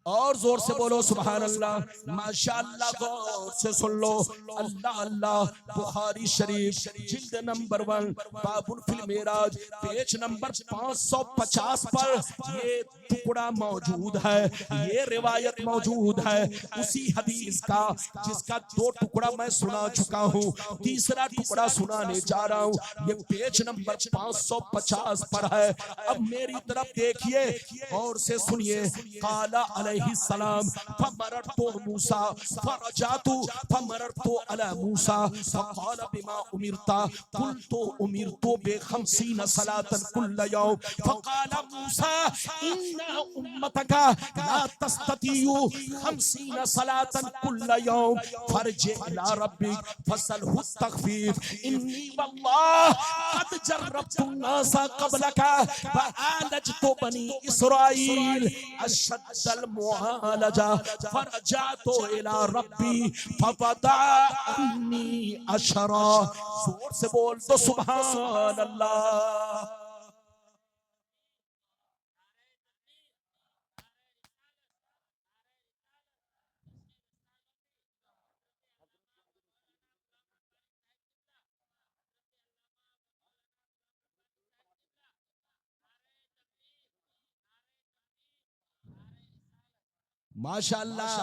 और जोर से बोलो सुभान अल्लाह। माशाअल्लाह, गौर से सुन लो। अल्लाह अल्लाह। बुखारी शरीफ जिल्द नंबर 1 बाबुल फिल मेराज पेज नंबर 550 पर ये टुकड़ा मौजूद है, ये रिवायत मौजूद है उसी हदीस का जिसका 2 टुकड़ा मैं सुना चुका हूँ, तीसरा टुकड़ा सुनाने जा रहा हूँ। ये पेज नंबर 550 पर है। अब मेरी तरफ देखिए और से सुनिए। काला अलैहि सलाम फमररतु मूसा फरजातु फमररतु अला मूसा फकाल बिमा उमिरता कुलतु उमिरतु बे50 सलातन कुल्ल यौम फकाल मूसा इन्ना उम्मतका ला तस्ततियु 50 सलातन कुल्ल यौम फरजि इला रब्बिक फसलहु तखफीफ इन्नी वल्लाह कद जर्रबतु नासा क़बलका फआलजतु बनी इस्राईल अशद्दल मुआलजा फरजातु इला रब्बी फवदा अन्नी अशरा। जोर से बोल तो सुभान अल्लाह। माशाअल्लाह,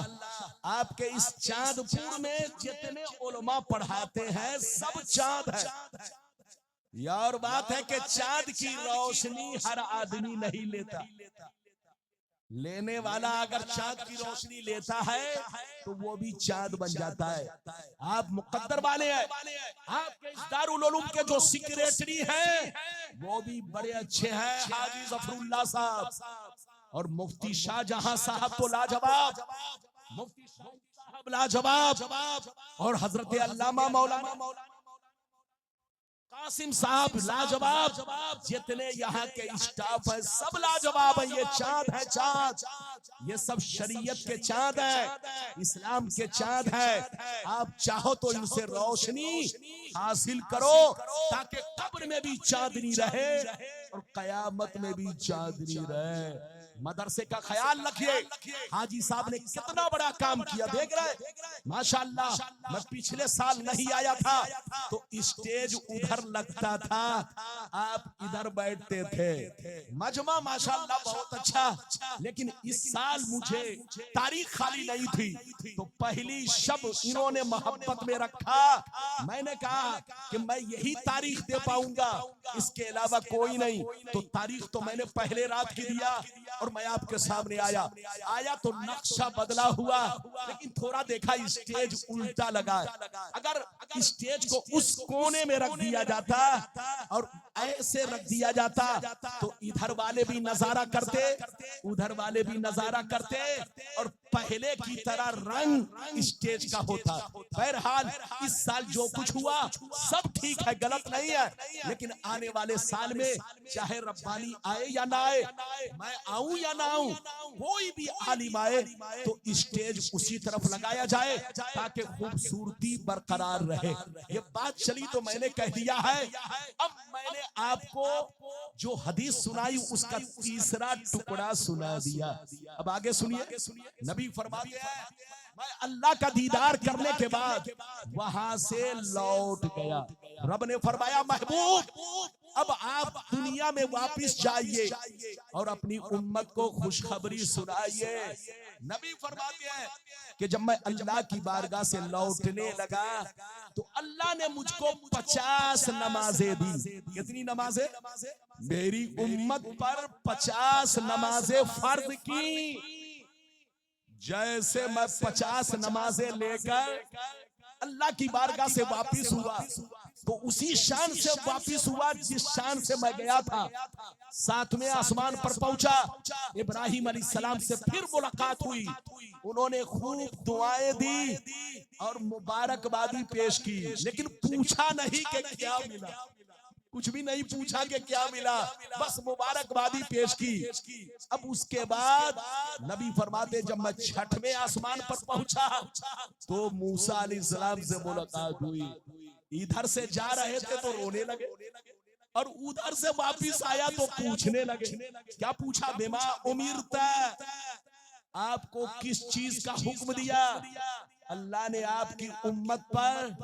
आपके इस चांदपुर में जितने उलमा पढ़ाते हैं सब चांद है। यार बात है कि चांद की रोशनी हर आदमी नहीं लेता। लेने वाला अगर चांद की रोशनी लेता है तो वो भी चांद बन जाता है। आप मुकद्दर वाले हैं। आपके इस दारुल उलूम के जो सेक्रेटरी हैं वो भी बड़े अच्छे हैं, हाजी जफरुल्लाह साहब और मुफ्ती शाहजहां साहब तो लाजवाब, मुफ्ती साहब लाजवाब, और हजरत अल्लामा मौलाना कासिम साहब लाजवाब। जितने यहाँ के स्टाफ है सब लाजवाब है। ये चांद है, चांद। ये सब शरीयत के चांद है, इस्लाम के चांद है। आप चाहो तो इनसे रोशनी हासिल करो ताकि कब्र में भी चांदनी रहे और कयामत में भी चांदनी रहे। मदरसे का ख्याल रखिए। हाजी साहब ने कितना बड़ा काम किया, देख रहे माशाअल्लाह। मैं पिछले साल नहीं आया था तो स्टेज उधर लगता था, आप इधर बैठते थे। मजमा माशाअल्लाह बहुत अच्छा। लेकिन इस साल मुझे तारीख खाली नहीं थी तो पहली शब इन्होंने मोहब्बत में रखा। मैंने कहा कि मैं यही तारीख दे पाऊंगा, इसके अलावा कोई नहीं। तो तारीख तो मैंने पहले रात की दिया और मैं आपके सामने आया तो नक्शा बदला हुआ, लेकिन थोड़ा देखा स्टेज उल्टा लगा। अगर स्टेज को उस कोने में रख दिया जाता और ऐसे रख दिया जाता तो इधर वाले भी नजारा करते, उधर वाले भी नजारा करते और पहले की तरह रंग स्टेज का होता। बहरहाल इस साल जो कुछ हुआ सब ठीक है, गलत नहीं है। लेकिन आने वाले साल में चाहे रब्बानी आए या ना आए, मैं आऊं या ना आऊं, कोई भी आलिम आए तो स्टेज उसी तरफ लगाया जाए ताकि खूबसूरती बरकरार रहे। ये बात चली तो मैंने कह दिया है। अब मैंने आपको जो हदीस सुनाई उसका तीसरा टुकड़ा सुना दिया। अब आगे सुनिए। नबी फरमाते हैं मैं अल्लाह का दीदार करने के बाद वहां से लौट गया। रब ने फरमाया महबूब अब आप दुनिया में वापस जाइए और अपनी उम्मत को खुशखबरी सुनाइए। नबी फरमाते हैं कि जब मैं अल्लाह की बारगाह से लौटने लगा तो अल्लाह ने मुझको 50 नमाजें दी। कितनी नमाजें? मेरी उम्मत पर 50 नमाजें फर्ज की। जैसे मैं 50 नमाजें लेकर अल्लाह की बारगाह से वापिस हुआ तो उसी शान से वापिस हुआ जिस शान से मैं गया था। 7वें आसमान पर पहुंचा, इब्राहिम अलैहिस्सलाम से फिर मुलाकात हुई। उन्होंने खूब दुआएं दी और मुबारकबादी पेश की, लेकिन पूछा नहीं कि क्या मिला। कुछ भी नहीं पूछा कि क्या मिला, बस मुबारकबादी पेश की। अब उसके बाद नबी फरमाते जब मैं छठवें आसमान पर पहुंचा तो मूसा अलैहिस्सलाम से मुलाकात हुई। इधर से जा रहे थे तो रोने लगे और उधर से वापिस आया तो पूछने लगे। क्या पूछा? बिमा उमिरता, आपको किस चीज का हुक्म दिया? अल्लाह ने आपकी उम्मत पर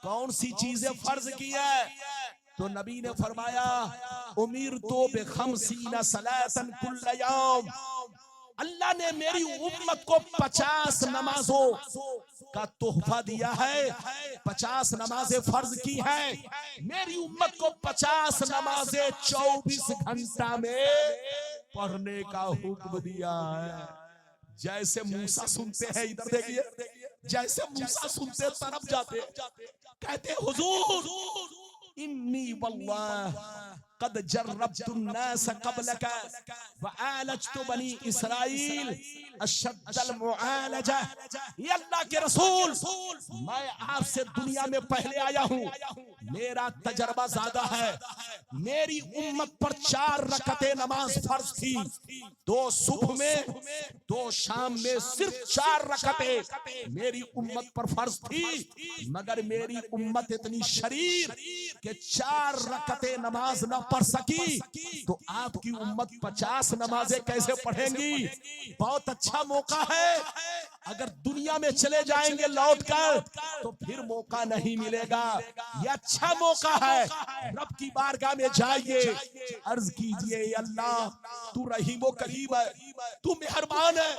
कौन सी चीजें फर्ज की है? तो नबी ने फरमाया उमीर तो बेखमसीना सलातन कुल्ल यौम, अल्लाह ने मेरी उम्मत को 50 नमाजों का तोहफा दिया है, 50 नमाजें फर्ज की हैं। मेरी उम्मत को 50 नमाजें 24 घंटा में पढ़ने का हुक्म दिया है। जैसे मूसा सुनते हैं, इधर देखिए, जैसे मूसा सुनते तरफ जाते, कहते हुजूर इन्नी वल्लाह कद जर्रबतु नास क़ब्लक व आलजतु बनी इस्राईल अशद्दल मुआलजा। ये अल्लाह के रसूल, मैं आपसे दुनिया में पहले आया हूँ, मेरा तजर्बा ज्यादा है। मेरी उम्मत पर 4 रकअतें नमाज फर्ज थी, 2 सुबह में 2 शाम में, सिर्फ 4 रकअतें मेरी उम्मत पर फर्ज थी। मगर मेरी उम्मत इतनी शरीर के 4 रकअतें नमाज न पढ़ सकी, तो आपकी उम्मत 50 नमाजें कैसे पढ़ेंगी? बहुत अच्छा मौका है, अगर दुनिया में चले जाएंगे लौटकर तो फिर मौका नहीं मिलेगा। ये अच्छा मौका है, रब की बारगाह में जाइए, अर्ज कीजिए अल्लाह तू रहीमो करीम है, तू मेहरबान है,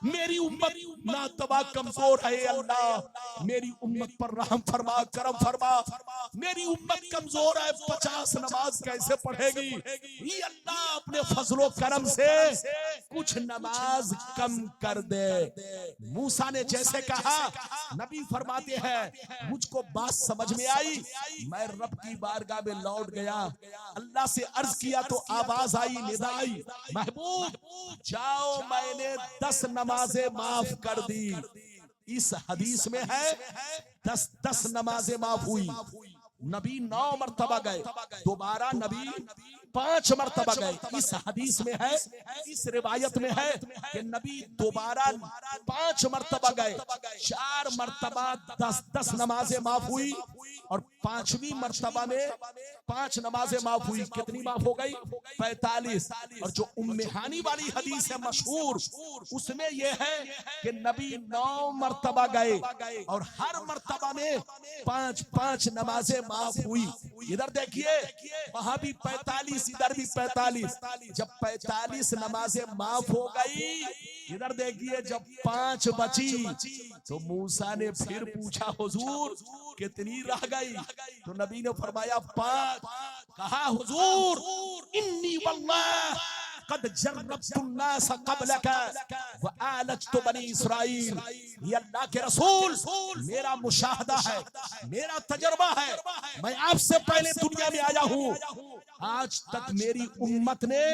मेरी उम्मत नातबा कमजोर है, अल्लाह मेरी उम्मत पर रहम फरमा, करम फरमा, मेरी उम्मत कमजोर है, 50 नमाज कैसे पढ़ेगी? ये अल्लाह अपने फजलो करम से कुछ नमाज कम कर दे। मूसा ने जैसे कहा, नबी फरमाते हैं मुझको बात समझ में आई, मैं रब की बारगाह में लौट गया, अल्लाह से अर्ज किया तो आवाज आई, निदा आई, महबूब जाओ, मैंने 10 नमाजें माफ कर दी। इस हदीस में है 10 नमाजें माफ हुई। नबी 9 मरतबा गए, दोबारा नबी 5 मरतबा गए। इस हदीस में है, इस रिवायत में है कि नबी दोबारा 5 मरतबा गए, 4 मरतबा 10 नमाजें माफ हुई और 5वीं मरतबा में 5 नमाजें माफ हुई। कितनी माफ हो गई? 45। और जो उम्मेहानी वाली हदीस है मशहूर, उसमें यह है कि नबी 9 मरतबा गए और हर मरतबा में 5-5 नमाजें माफ हुई। इधर देखिए, वहां भी 45, इधर भी 45। जब 45 नमाजें माफ हो गई, इधर देखिए जब 5 बची तो मूसा ने फिर पूछा हुजूर कितनी रह गई? तो नबी ने फरमाया 5। कहा हुजूर इन्नी वल्लाह कद जर्रबतु नास क़ब्लक व आलजतु बनी इस्राईल। ये अल्लाह के रसूल, मेरा मुशाहदा है, मेरा तजर्बा है, मैं आपसे पहले दुनिया में आया हूँ, आज तक मेरी उम्मत ने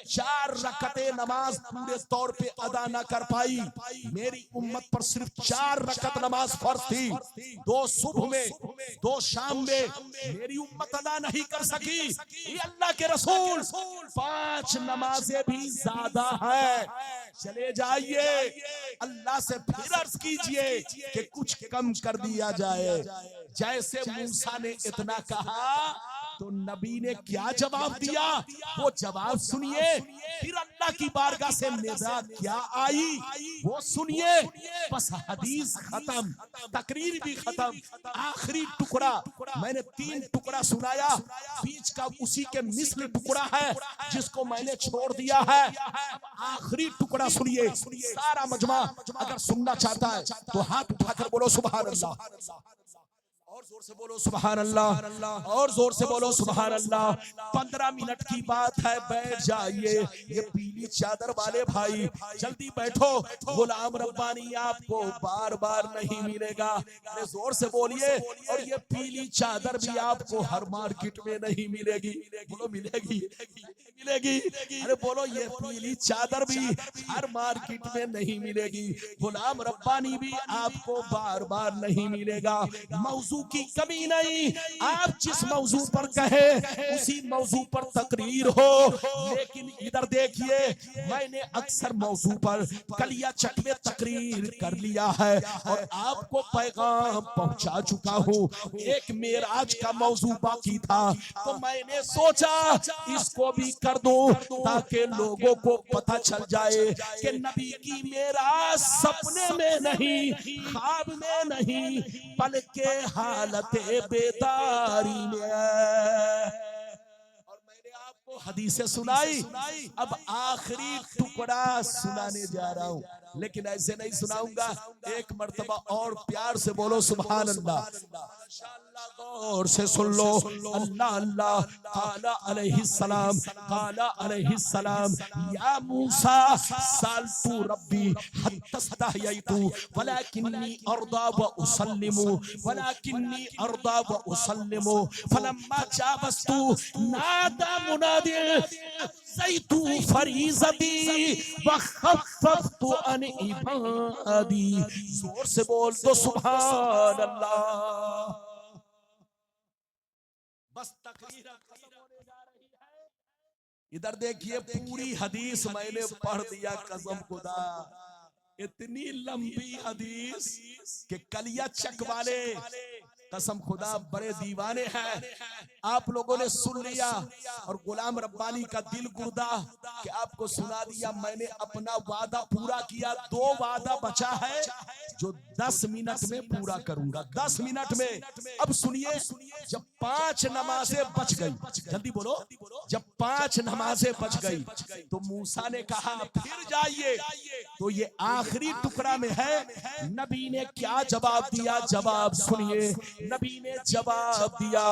4 रकअतें नमाज पूरे तौर पे अदा न कर पाई। मेरी उम्मत पर सिर्फ 4 रकअत नमाज फर्ज थी, 2 सुबह में 2 शाम में, मेरी उम्मत अदा नहीं कर सकी। ये अल्लाह के रसूल 5 नमाजें भी ज्यादा है, चले जाइए अल्लाह से फिर अर्ज कीजिए कि कुछ कम कर दिया जाए। जैसे मूसा ने इतना कहा तो नबी ने क्या जवाब दिया, वो जवाब सुनिए। फिर अल्लाह की बारगाह से निदा क्या आई वो सुनिए। बस हदीस खत्म, तकरीर भी खत्म। आखिरी टुकड़ा मैंने 3 टुकड़ा सुनाया, बीच का उसी के मिस्ल टुकड़ा है जिसको मैंने छोड़ दिया है। आखिरी टुकड़ा सुनिए, सारा मजमा अगर सुनना चाहता है तो हाथ उठाकर बोलो सुभान अल्लाह, और जोर से बोलो सुभान अल्लाह, और जोर से बोलो सुभान अल्लाह। 15 मिनट की बात है, बैठ जाइए। ये पीली चादर वाले भाई जल्दी बैठो, गुलाम रब्बानी आपको बार बार नहीं मिलेगा। अरे जोर से बोलिए। और ये पीली चादर भी आपको हर मार्केट में नहीं मिलेगी। बोलो मिलेगी, मिलेगी। अरे बोलो ये पीली चादर भी हर मार्केट में नहीं मिलेगी। गुलाम रब्बानी भी आपको बार बार नहीं मिलेगा। मौजू मौजू की कमी नहीं, आप जिस मौजू पर कहे उसी मौजू पर तकरीर हो। लेकिन इधर देखिए, मैंने अक्सर मौजू पर कलिया चक में तकरीर कर लिया है और आपको पैगाम पहुंचा चुका हूं। एक मेराज का मौजू बाकी था, तो मैंने सोचा इसको भी कर दूं ताकि लोगों को पता चल जाए कि नबी की मेराज सपने में नहीं, ख्वाब में नहीं, बल्कि हालत बेदारी में है। और मैंने आपको हदीसें सुनाई, अब आखिरी टुकड़ा सुनाने जा रहा हूं, लेकिन ऐसे नहीं सुनाऊंगा। एक मर्तबा और प्यार से बोलो सुभान अल्लाह। माशाअल्लाह, गौर से सुन लो। अल्लाह अल्लाह काला अलैहिस्सलाम, काला अलैहिस्सलाम, या मूसा सालतु रब्बी हत्ता सदायतु वलाकिन्नी अर्दा व उसल्लिमु, वलाकिन्नी अर्दा व उसल्लिमु, फलम्मा जाबस्तु नादा मुनादि ज़ैतु फरीज़ती व खफ़फ़तु अन इबादी। जोर से बोल दो सुभान अल्लाह। बस तकरीर खत्म होने जा रही है। इधर देखिए, पूरी हदीस मैंने पढ़ दिया, कसम खुदा, इतनी लंबी हदीस कि कलिया चक वाले कसम खुदा बड़े दीवाने हैं। आप लोगों ने सुन लिया और गुलाम रब्बानी का दिल गुर्दा कि आपको सुना दिया। मैंने अपना वादा पूरा किया, 2 वादा बचा है जो 10 मिनट में पूरा करूंगा, 10 मिनट में। अब सुनिए, जब 5 नमाजें बच गई, जल्दी बोलो, जब 5 नमाजें बच गई तो मूसा ने कहा फिर जाइए। तो ये आखिरी टुकड़ा में है, नबी ने क्या जवाब दिया, जवाब सुनिए। नबी ने जवाब दिया,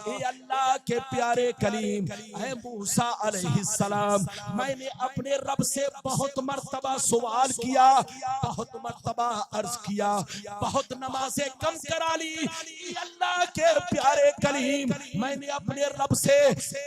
ए अल्लाह के प्यारे कलीम, ऐ मूसा अलैहिस्सलाम, मैंने अपने रब से बहुत मर्तबा सवाल किया, बहुत मर्तबा अर्ज किया, बहुत नमाजें कम करा ली। ए अल्लाह के प्यारे कलीम, मैंने अपने रब से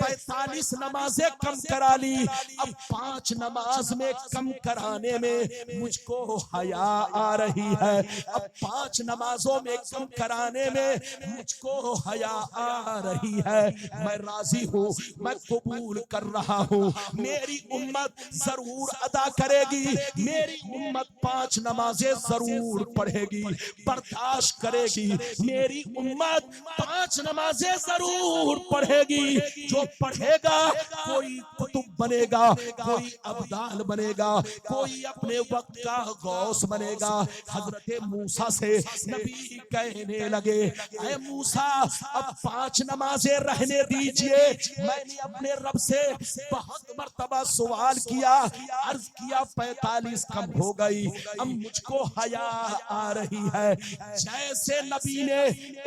45 नमाजें कम करा ली। अब 5 नमाज में कम कराने में मुझको हया आ रही है। अब 5 नमाजों में कम कराने में मुझको हया आ रही है। मैं राजी हूँ, मैं कबूल कर रहा हूँ। मेरी उम्मत जरूर अदा करेगी, मेरी उम्मत 5 नमाजें जरूर पढ़ेगी, बर्दाश्त करेगी। मेरी उम्मत 5 नमाजें जरूर पढ़ेगी। जो पढ़ेगा कोई कुतुब बनेगा, कोई अब्दाल बनेगा, कोई अपने वक्त का गौस बनेगा। हजरत मूसा से नबी कहने लगे, ऐ मूसा, अब 5 नमाजें रहने दीजिए। मैंने अपने रब से बहुत मर्तबा सवाल किया, अर्ज किया, 45 कम हो गई। अब मुझको हया आ रही है। जैसे नबी ने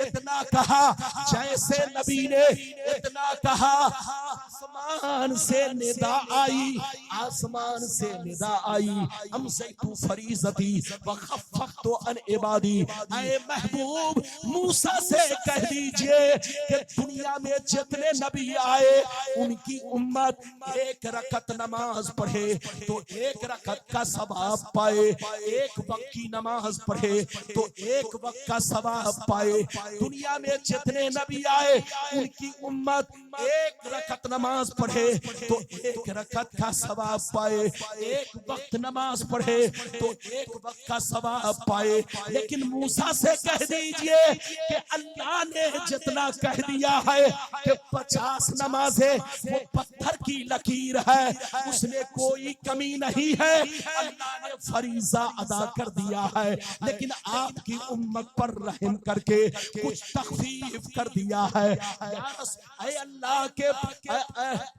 इतना कहा, जैसे नबी ने इतना कहा, आसमान से निदा आई, आसमान से निदा आई, हम ज़ैतु फरीज़ती व खफ़फ़तु अन इबादी। ऐ महबूब, मूसा से कह दीजिए कि दुनिया में जितने नबी आए उनकी उम्मत 1 रकत नमाज पढ़े तो 1 रकत का सवाब पाए, 1 वक्त की नमाज पढ़े तो 1 वक्त का सवाब पाए। दुनिया में जितने नबी आए उनकी उम्मत 1 रकत नमाज पढ़े तो 1 रकत का सवाब पाए, 1 वक्त नमाज पढ़े तो 1 वक्त का सवाब पाए। लेकिन मूसा से कह दीजिए कि अल्लाह ने जितना कह दिया है कि 50 नमाजें वो पत्थर की लकीर है, उसमें कोई कमी नहीं है। अल्लाह ने फरीजा अदा कर दिया है, लेकिन आपकी उम्मत पर रहम करके कुछ तखफीफ कर दिया है। ऐ अल्लाह के,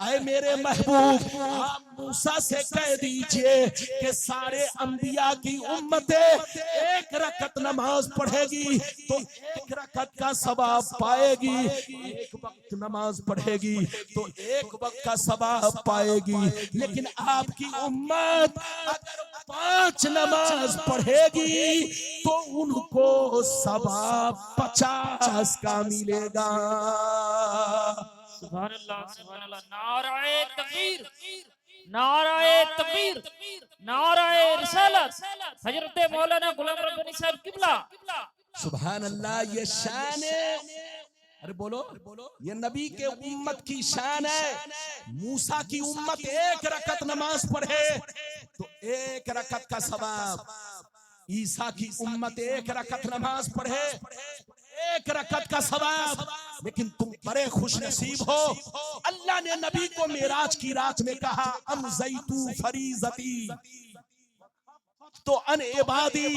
ऐ मेरे महबूब, आप मूसा से कह दीजिए कि सारे अंबिया की उम्मतें 1 रकत नमाज पढ़ेगी तो 1 रकत का सवाब पाएगी, 1 वक्त नमाज पढ़ेगी तो 1 वक्त का सवाब पाएगी। लेकिन आपकी उम्मत अगर 5 नमाज पढ़ेगी तो उनको सवाब 50 का मिलेगा।
सुभान अल्लाह, सुभान अल्लाह। नाराए तकबीर, नाराए तकबीर, नाराए रिसालत। हजरत मौलाना गुलाम रब्बानी साहब किबला
सुभान अल्लाह, ये शान है। अरे बोलो, ये नबी के उम्मत की शान है। मूसा की उम्मत एक रकत नमाज पढ़े तो एक रकत का सवाब, ईसा की उम्मत एक रकत नमाज पढ़े एक रकत का सवाब। लेकिन तुम बड़े खुश नसीब हो, अल्लाह ने नबी को मेराज की रात में कहा, अम ज़ैतू फरीज़ती तो अन इबादी।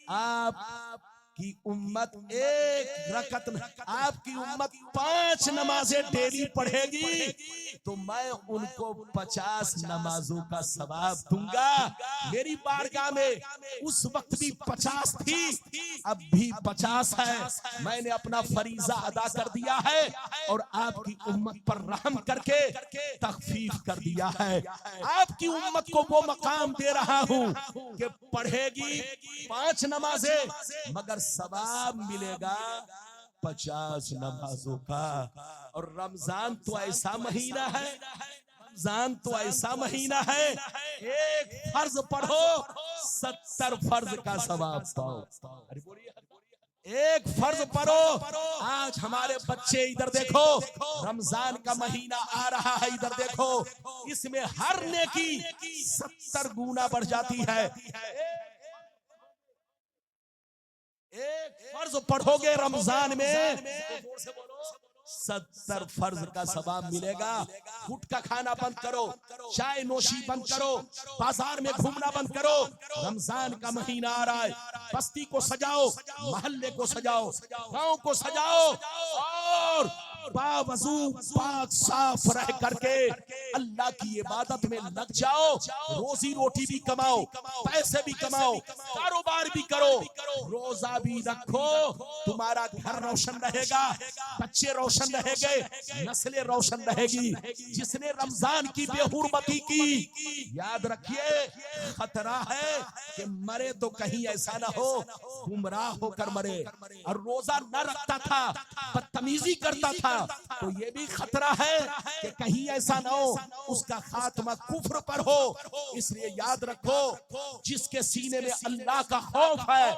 आपकी उम्मत एक रकत, आपकी उम्मत 5 नमाजें डेली पढ़ेगी तो मैं उनको 50 नमाजों का सवाब दूंगा। मेरी बारगाह में उस वक्त भी 50 थी, अब भी 50 है। मैंने अपना फरीजा अदा कर दिया है और आपकी उम्मत पर रहम करके तखफीफ कर दिया है। आपकी उम्मत को वो मकाम दे रहा हूं कि पढ़ेगी 5 नमाजें मगर सवाब मिलेगा 50 नमाजों का। और रमजान तो ऐसा महीना है, रमजान तो ऐसा महीना है, एक फर्ज पढ़ो 70 फर्ज का सवाब पाओ। अरे बोलिए, एक फर्ज पढ़ो। आज हमारे बच्चे इधर देखो, रमजान का महीना आ रहा है, इधर देखो, इसमें हर नेकी 70 गुना बढ़ जाती है। एक फर्ज पढ़ोगे रमजान में 70 फर्ज का सवाब मिलेगा। गुटखा खाना बंद करो, चाय नोशी बंद करो, बाजार में घूमना बंद करो। रमजान का महीना आ रहा है, बस्ती को सजाओ, मोहल्ले को सजाओ, गांव को सजाओ और बावजू पाक साफ रह करके अल्लाह की इबादत में लग जाओ। रोजी रोटी भी कमाओ, पैसे भी कमाओ, कारोबार भी करो, रोजा भी रखो। तुम्हारा घर रोशन रहेगा, बच्चे रोशन रहेंगे, नस्लें रोशन रहेगी। जिसने रमजान की बेहुरमती की, याद रखिए खतरा है कि मरे तो कहीं ऐसा ना हो गुमराह होकर मरे। और रोजा न रखता था, बदतमीजी करता था, तो ये भी खतरा है कि कहीं ऐसा ना हो उसका खात्मा कुफ्र पर हो। इसलिए याद रखो, जिसके सीने में अल्लाह का खौफ है,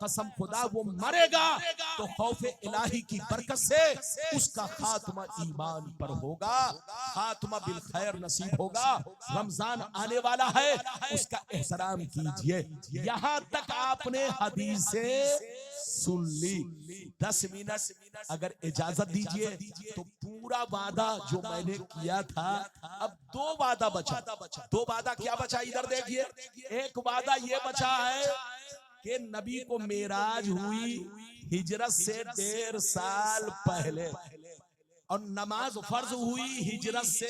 कसम खुदा वो मरेगा तो खौफ इलाही की बरकत से उसका खात्मा ईमान पर होगा, खात्मा बिल खैर नसीब होगा। रमजान आने वाला है, उसका एहतराम कीजिए। यहाँ तक आपने हदीसें सुन ली, 10 मिनट अगर इजाजत दीजिए तो पूरा वादा जो मैंने किया था, अब 2 वादा बचा। 2 वादा क्या बचा, इधर देखिए। एक वादा ये बचा है कि नबी को मेराज हुई हिजरत से 1.5 साल पहले और नमाज फर्ज हुई हिजरत से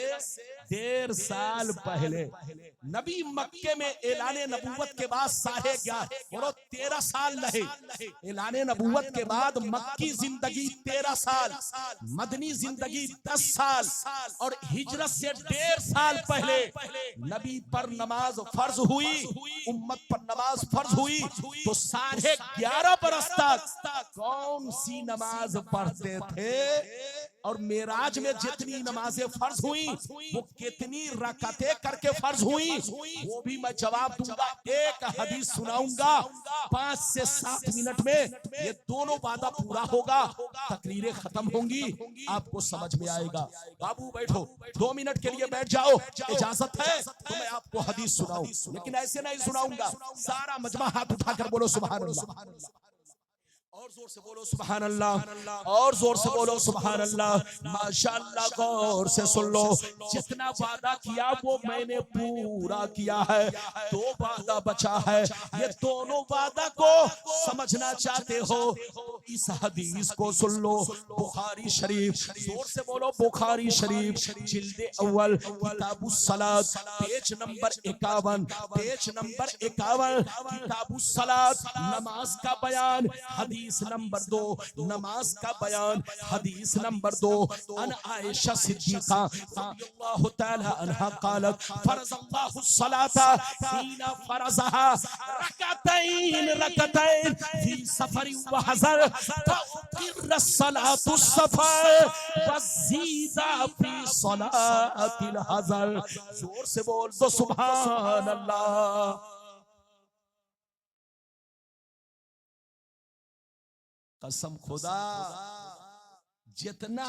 1.5 साल पहले। नबी मक्के में ऐलाने नबूवत के बाद 13.5 साल रहे। ऐलाने नबूवत के बाद मक्की जिंदगी 13 साल, मदनी जिंदगी 10 साल और हिजरत से 1.5 साल पहले नबी पर नमाज फर्ज हुई, उम्मत पर नमाज फर्ज हुई। तो 11.5 बरस तक कौन सी नमाज पढ़ते थे? और मेराज में जितनी नमाजें फर्ज हुई वो कितनी रकातें करके फर्ज हुई, वो भी मैं जवाब दूंगा। एक हदीस सुनाऊंगा 5 से 7 मिनट में, ये दोनों वादा पूरा होगा, तकरीरें खत्म होंगी, आपको समझ में आएगा। बाबू बैठो, 2 मिनट के लिए बैठ जाओ, इजाजत है तो मैं आपको हदीस सुनाऊं, लेकिन ऐसे नहीं सुनाऊंगा। सारा मजमा हाथ उठाकर बोलो सुभान अल्लाह, और जोर से बोलो सुभान अल्लाह, और जोर से बोलो सुभान अल्लाह। माशाअल्लाह, गौर से सुन लो, जितना वादा किया वो मैंने पूरा किया है। 2 वादा बचा है, ये दोनों वादा को समझना चाहते हो इस हदीस को सुन लो। बुखारी शरीफ, जोर से बोलो बुखारी शरीफ, जिल्द अव्वल, किताबुस सलात, पेज नंबर 51, पेज नंबर 51, किताबुस सलात, नमाज का बयान, हदीस नंबर 2, नमाज का बयान, हदीस नंबर 2। अन आयशा सिद्दीका रज़ियल्लाहु तआला अन्हा क़ालत फरज़ल्लाहु सलाता हीना फरज़हा रकतैन फी सफर व हज़र फउक़िर सलातु सफर वज़ीदा फी सलातिल हज़र। जोर से बोल दो सुभान अल्लाह। कसम खुदा, जितने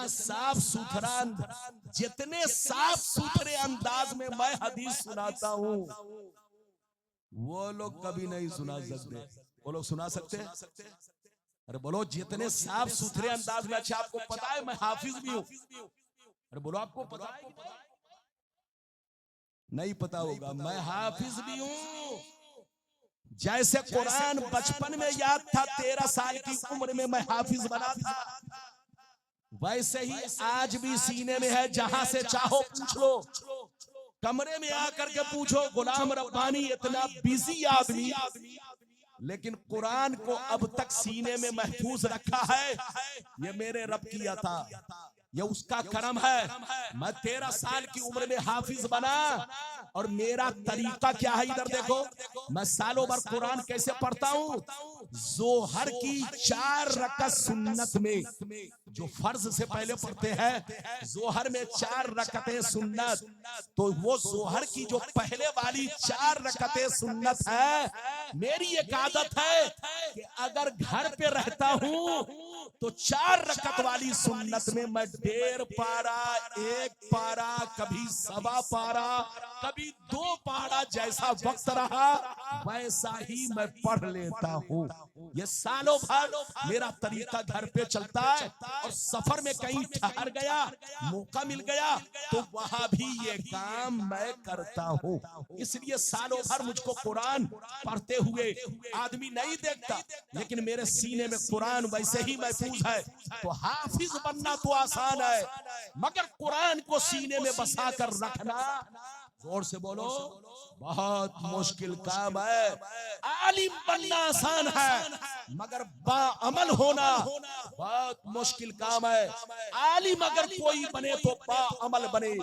साफ सुथरे अंदाज में मैं हदीस सुनाता हूं, वो लोग कभी नहीं सुना सकते। वो लोग सुना सकते हैं? अरे बोलो, जितने साफ सुथरे अंदाज में। अच्छा, आपको पता है मैं हाफिज भी हूं? अरे बोलो, आपको पता है? नहीं पता होगा, मैं हाफिज भी हूं। जैसे कुरान बचपन में याद था, 13 साल की उम्र में मैं हाफिज बना था, वैसे ही आज भी सीने में है। जहां से चाहो पूछ लो, कमरे में आकर के पूछो। गुलाम रब्बानी इतना बिजी आदमी, लेकिन कुरान को अब तक सीने में महफूज रखा है। ये मेरे रब की अता, ये उसका करम है। मैं 13 साल की उम्र में हाफिज बना, और मेरा तरीका क्या है इधर देखो। मैं सालों भर कुरान कैसे पढ़ता हूँ। जोहर की 4 रकअत सुन्नत में, जो फर्ज से पहले पढ़ते हैं, जोहर में 4 रकअतें सुन्नत। तो वो जोहर की जो पहले वाली 4 रकअतें सुन्नत है, मेरी एक आदत है कि अगर घर पे रहता हूँ तो 4 रकअत वाली सुन्नत में मैं 1.5 पारा, 1 पारा, कभी 1.25 पारा, कभी 2 पारा, जैसा वक्त रहा वैसा ही मैं पढ़ लेता हूँ। ये सालों भर मेरा तरीका घर पे चलता है। और सफर में कहीं ठहर गया, मौका मिल गया, तो वहां भी ये काम मैं करता हूँ। इसलिए सालों भर मुझको कुरान पढ़ते हुए आदमी नहीं देखता, लेकिन मेरे सीने में कुरान वैसे ही महफूज है। तो हाफिज बनना तो आसान है, मगर कुरान को सीने में बसा कर रखना, जोर से बोलो, बहुत मुश्किल काम है। आलिम बनना आसान है, मगर बाअमल होना बहुत मुश्किल काम है। आलिम अगर कोई बने तो बाअमल बने,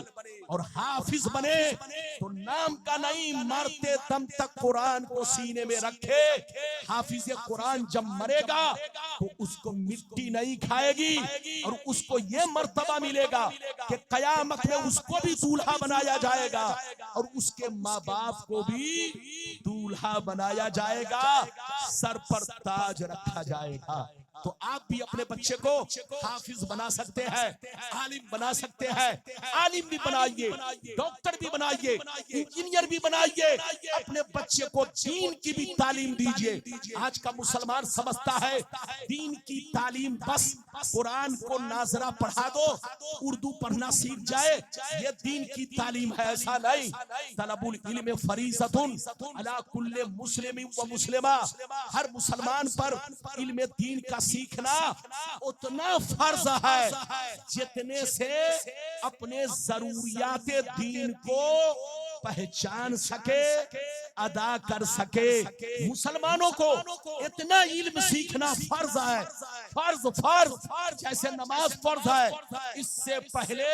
और हाफिज बने तो नाम का नहीं, मरते दम तक कुरान को सीने में रखे। हाफिज कुरान जब मरेगा तो उसको मिट्टी नहीं खाएगी, और उसको ये मर्तबा मिलेगा कि कयामत में उसको भी दूल्हा बनाया जाएगा, और उसके माँ बाप को भी दूल्हा बनाया जाएगा, सर पर ताज रखा जाएगा। तो आप भी अपने बच्चे को हाफिज बना सकते हैं, आलिम बना सकते हैं। आलिम भी बनाइए, डॉक्टर भी बनाइए, इंजीनियर भी बनाइए। अपने बच्चे को दीन की भी तालीम दीजिए। आज का मुसलमान समझता है दीन की तालीम बस कुरान को नाजरा पढ़ा दो, उर्दू पढ़ना सीख जाए, ये दीन की तालीम है। ऐसा नहीं। तलबुल इल्म फरीज़तुन अला कुल्ले मुस्लिम व मुस्लिमा, हर मुसलमान पर इल्म दीन का सीखना उतना फर्ज है जितने से अपने जरूरियाते दीन को पहचान सके, अदा कर सके। मुसलमानों को इतना इल्म सीखना फर्ज है, फर्ज जैसे नमाज फर्ज है, इससे पहले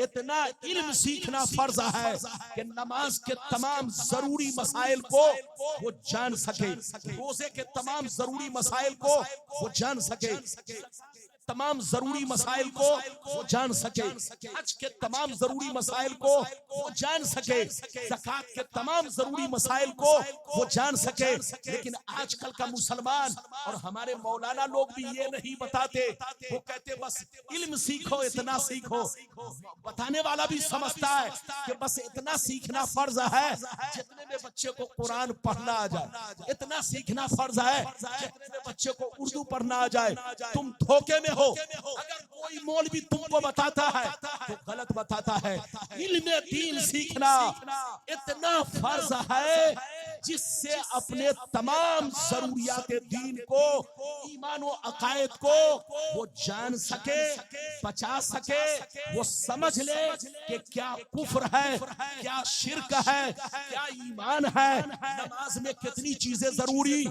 इतना इल्म सीखना फर्ज है कि नमाज के तमाम जरूरी मसाइल को वो जान सके, रोजे के तमाम जरूरी मसाइल को वो जान सके, तमाम जरूरी मसाइल को वो जान सके, हज के तमाम जरूरी मसाइल को वो जान सके, ज़कात के तमाम जरूरी मसाइल को वो जान सके। लेकिन आजकल का मुसलमान और हमारे मौलाना लोग भी ये नहीं बताते, वो कहते बस इल्म सीखो, इतना सीखो। बताने वाला भी समझता है कि बस इतना सीखना फर्ज है जितने में बच्चे को कुरान पढ़ना आ जाए, इतना सीखना फर्ज है जितने में बच्चे को उर्दू पढ़ना आ जाए। तुम धोखे में हो। अगर कोई मौलवी तुमको बताता है तो गलत बताता है। इल्म दीन सीखना इतना फर्ज है जिससे अपने तमाम जरूरियात दीन को, ईमान और अकायद को वो जान सके, बचा सके, वो समझ ले कि क्या कुफ्र है, क्या शिर्क है, क्या ईमान है, नमाज में कितनी चीजें जरूरी,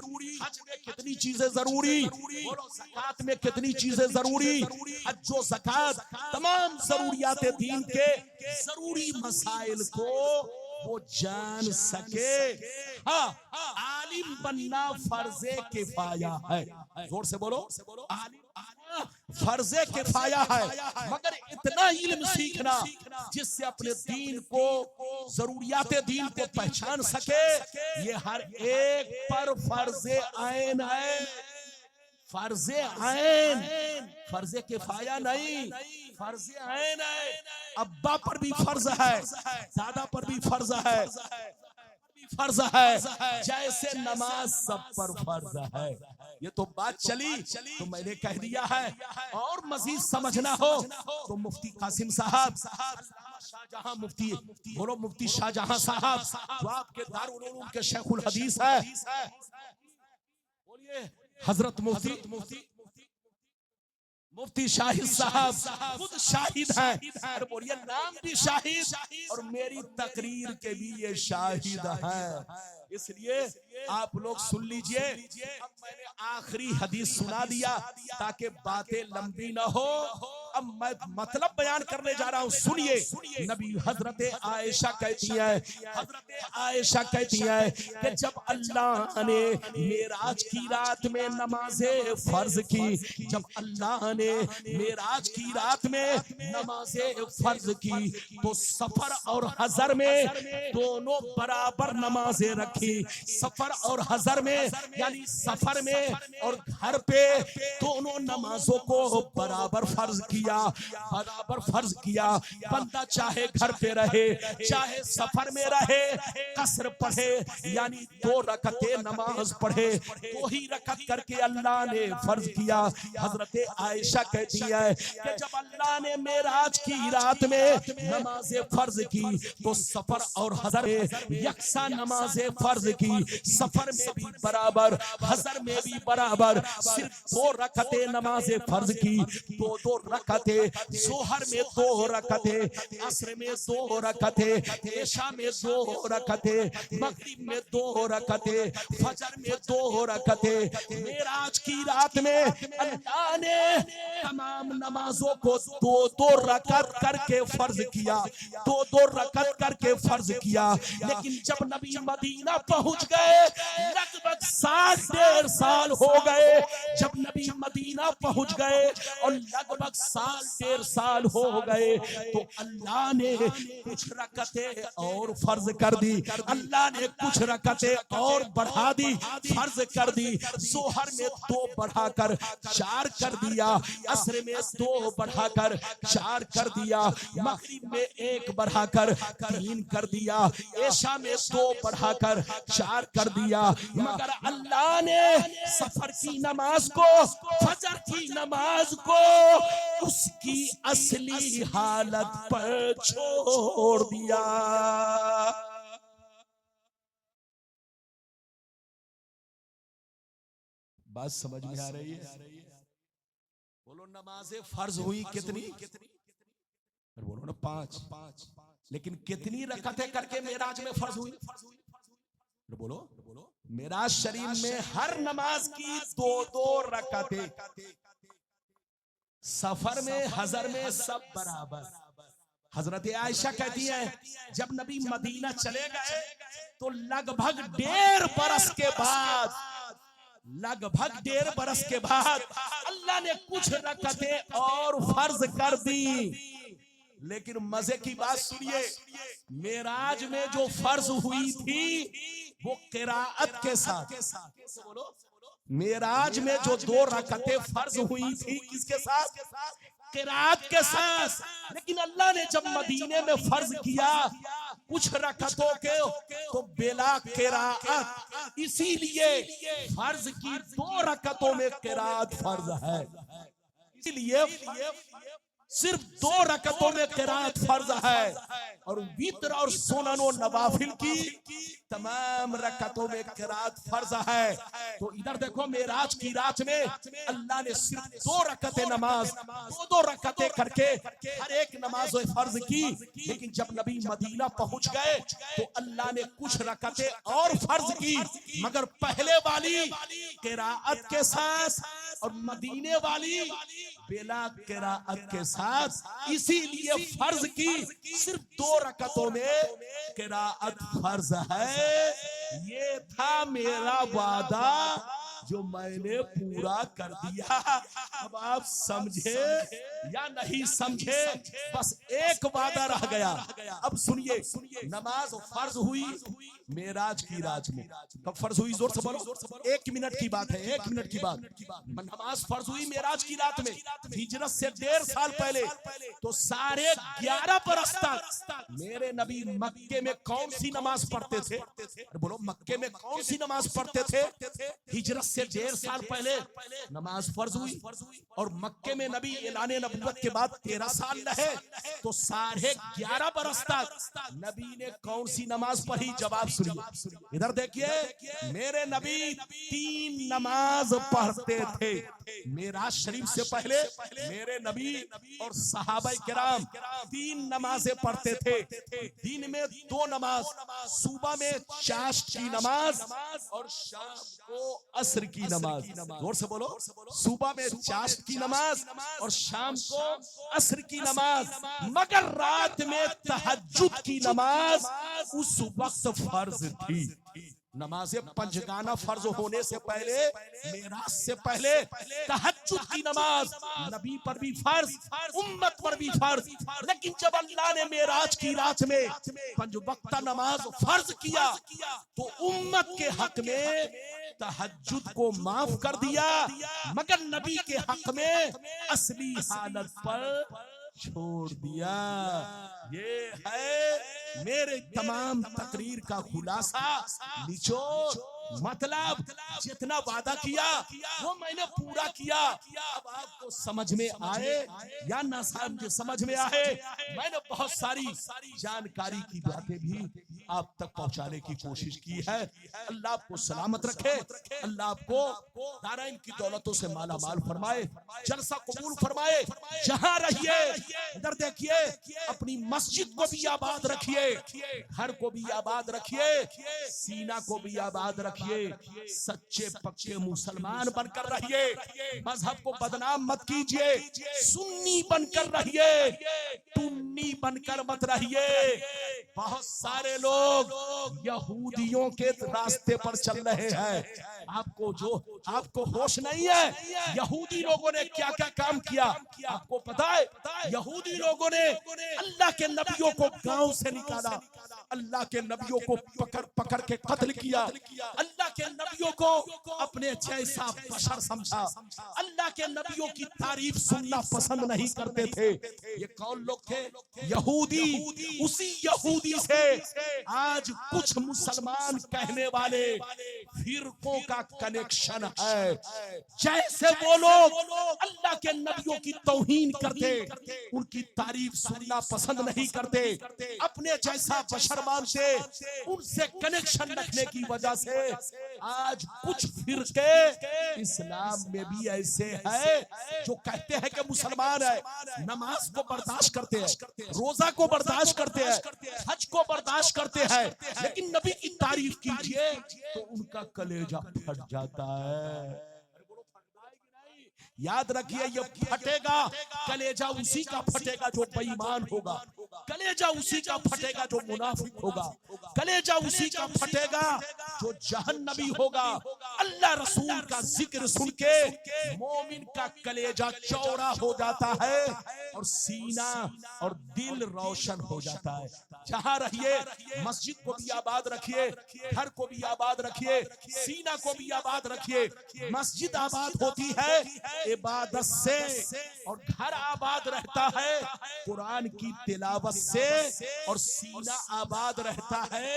हज में कितनी चीजें जरूरी, ज़कात में कितनी चीजें जरूरी, हज और ज़कात तमाम जरूरियात दीन के जरूरी मसाइल को वो जान सके। हाँ, आलिम बनना फर्जे किफाया है। जोर से बोलो, आलिम फर्जे किफाया है, मगर इतना इल्म सीखना जिससे अपने दीन को, जरूरियात दीन को पहचान सके, ये हर एक पर फर्जे आइन है। फर्जे ऐन, फर्जे किफाया नहीं, फर्जे ऐन है। अब्बा पर भी फर्ज है, दादा पर भी फर्ज है, फर्ज है, जैसे नमाज सब पर फर्ज है। ये तो बात चली तो मैंने कह दिया है। और मजीद समझना हो तो मुफ्ती कासिम साहब, शाहजहां मुफ्ती, बोलो मुफ्ती शाहजहां साहब, जो आपके दारुल उलूम के शेखुल हदीस है, बोलिए हजरत मुफ्ती मुफ्ती शाहिद साहब खुद शाहिद हैं। अरे बोलिए नाम भी शाहिद और मेरी तकरीर के भी ये शाहिद हैं। इसलिए आप लोग सुन लीजिए। अब मैंने आखिरी हदीस सुना दिया ताकि बातें लंबी ना हो। अब मैं मतलब बयान करने जा रहा हूं, सुनिए। नबी हजरत आयशा कहती है, हजरत आयशा कहती है कि जब अल्लाह ने मेराज की रात में नमाजे फर्ज की, जब अल्लाह ने मेराज की रात में नमाजे फर्ज की, तो सफर और हजर में दोनों बराबर नमाजें रखी। सफर और हजर में यानी सफर में और घर पे दोनों नमाजों को बराबर फर्ज किया, बराबर फर्ज किया। बंदा चाहे घर पे रहे चाहे सफर में रहे, कसर पढ़े यानी 2 रकते नमाज पढ़े, 2 ही रकत करके अल्लाह ने फर्ज किया। हजरत आयशा कहती है कि जब अल्लाह ने मेराज की रात में नमाज़े फर्ज की तो सफर और हजर में यकसा नमाज़े फर्ज की, सफर में भी बराबर हजर में भी बराबर। सिर्फ 2 रकते नमाज़े फर्ज की, 2 रकते, जोहर में 2 रकते, असर में 2 रकते, ऐशा में 2 रकते, मगरिब में 2 रकते, फजर में 2 रकते। मेराज की रात में अल्लाह ने तमाम नमाजों को 2-2 रकत करके फर्ज किया, 2-2 रकत करके फर्ज किया। लेकिन जब नबी मदीना पहुंच गए, लगभग 60-1.5 साल हो गए जब नबी मदीना पहुंच गए और लगभग 1.5 साल हो गए, तो अल्लाह ने कुछ रकतें और फर्ज कर दी, अल्लाह ने कुछ रकतें और बढ़ा दी, फर्ज कर दी। जोहर में 2 बढ़ाकर 4 कर दिया, असर में 2 बढ़ाकर 4 कर दिया, मगरिब में 1 बढ़ाकर 3 कर दिया, ऐशा में 2 बढ़ाकर 4 कर दिया। मगर अल्लाह ने सफर की नमाज को, फजर की नमाज को उसकी असली हालत पर छोड़ दिया। बात समझ में आ रही है? बोलो नमाज़े फर्ज हुई कितनी? बोलो ना 5। लेकिन कितनी रकतें करके मेराज में फर्ज हुई? बोलो मेराज शरीफ में हर नमाज की 2-2 रकतें, सफर में हजर में सब बराबर। हजरत आयशा कहती है जब नबी मदीना चले गए तो लगभग 1.5 बरस के बाद, लगभग 1.5 बरस के बाद अल्लाह ने कुछ रकतें और फर्ज कर दी। लेकिन मजे की बात सुनिए, मेराज में जो फर्ज हुई थी वो किराअत के साथ। बोलो मेराज में जो 2 रकतें फर्ज हुई थी किसके साथ? किराअत के साथ। लेकिन अल्लाह ने जब मदीने में फर्ज किया कुछ रकतों के तो बेला किराअत, इसीलिए फर्ज की 2 रकतों में किराअत फर्ज है। इसीलिए सिर्फ 2 रकतों में किराअत फर्ज है और वित्र और सुनन और नवाफिल की तमाम रकतों में किराअत फर्ज है। तो इधर देखो मेराज की रात में अल्लाह ने सिर्फ 2 रकतें नमाज, 2-2 रकतें करके हर एक नमाज फर्ज की। लेकिन जब नबी मदीना पहुंच गए तो अल्लाह ने कुछ रकतें और फर्ज की, मगर पहले वाली किराअत के साथ और मदीने वाली बेला किराअत के साथ। इसीलिए फर्ज की सिर्फ 2 रकतों में किराअत फर्ज है। ये था मेरा वादा जो मैंने पूरा कर दिया। अब आप समझे या नहीं समझे, बस एक वादा रह गया। अब सुनिए, नमाज फर्ज हुई मेराज की रात में। कब फर्ज हुई? जोर से बोलो। 1 मिनट की बात है, 1 मिनट की बात। नमाज फर्ज हुई मेराज की रात में, हिजरत से 1.5 साल पहले। तो 11.5 बरस तक मेरे नबी मक्के में कौन सी नमाज पढ़ते थे? अरे बोलो, मक्के में कौन सी नमाज पढ़ते थे? हिजरत से 1.5 साल पहले नमाज फर्ज हुई, और मक्के में नबी ऐलान नबूवत के बाद 13 साल रहे। तो 11.5 बरस तक नबी ने कौन सी नमाज पढ़ी? जवाब सुनिए, इधर देखिए। मेरे नबी 3 नमाज पढ़ते थे। मेराज शरीफ से पहले मेरे नबी और सहाबा किराम 3 नमाजें पढ़ते थे। दिन में 2 नमाज, सुबह में चाश्त की नमाज और शाम को असर की नमाज। जोर से बोलो। सुबह में चाश्त की नमाज और शाम को असर की नमाज। मगर रात में तहज्जुद की नमाज उस वक्त फर्ज थी। नमाज़े पंजगाना फर्ज होने से पहले, मेराज से पहले तहज्जुद की नमाज नबी पर भी फर्ज, उम्मत पर भी फर्ज। लेकिन जब अल्लाह ने मेराज की रात में 5 वक्त नमाज फर्ज किया, तो उम्मत के हक में तहज्जुद को माफ कर दिया, मगर नबी के हक में असली हालत पर छोड़ दिया। ये है मेरे तमाम तकरीर का खुलासा, निचोड़। मतलब जितना वादा किया वो मैंने पूरा किया। अब आपको समझ में आए या ना समझ में आए, मैंने बहुत सारी जानकारी की बातें भी आप तक पहुंचाने की कोशिश की है। अल्लाह आपको सलामत रखे, अल्लाह आपको दाराइन की दौलतों से माला माल फरमाए, जलसा कबूल फरमाए। जहां रहिए, इधर देखिए, अपनी मस्जिद को भी आबाद रखिए, घर को भी आबाद रखिए, सीना को भी आबाद रखिए। सच्चे पक्के मुसलमान बनकर रहिए, मजहब को बदनाम मत कीजिए, सुन्नी बनकर रहिए, टुन्नी बनकर मत रहिए। बहुत सारे लोग यहूदियों के रास्ते पर चल रहे हैं। आपको होश नहीं है यहूदी लोगों ने क्या क्या काम किया? आपको पता है यहूदी लोगों ने अल्लाह के नबियों को गांव से निकाला, अल्लाह के नबियों को पकड़ पकड़ के कत्ल किया, अल्लाह के नबियों को अपने जैसा बशर समझा, अल्लाह के नबियों की तारीफ सुनना पसंद नहीं करते थे। ये कौन लोग थे? यहूदी। उसी यहूदी से आज कुछ मुसलमान कहने वाले फिरकों का कनेक्शन है। जैसे वो लोग अल्लाह के नबियों की तौहीन करते, उनकी तारीफ सुनना पसंद नहीं करते, अपने जैसा बशर मानते, उनसे कनेक्शन रखने की वजह से आज कुछ फिरके इस्लाम में भी ऐसे हैं जो कहते हैं कि मुसलमान है, नमाज को बर्दाश्त करते हैं, रोजा को बर्दाश्त करते हैं, हज को बर्दाश्त करते हैं, लेकिन नबी की तारीफ कीजिए तो उनका कलेजा फट जाता है। याद रखिए, ये फटेगा कलेजा उसी का फटेगा जो बेईमान होगा, कलेजा उसी का फटेगा जो मुनाफिक होगा, कलेजा उसी का फटेगा जो जहन्नमी होगा। अल्लाह रसूल का जिक्र सुन के मोमिन का कलेजा चौड़ा हो जाता है और सीना और दिल रोशन हो जाता है। जहां रहिए, मस्जिद को भी आबाद रखिए, घर को भी आबाद रखिए, सीना को भी आबाद रखिए। मस्जिद आबाद होती है इबादत से और घर आबाद रहता है कुरान की तिलावत से और सीना आबाद रहता है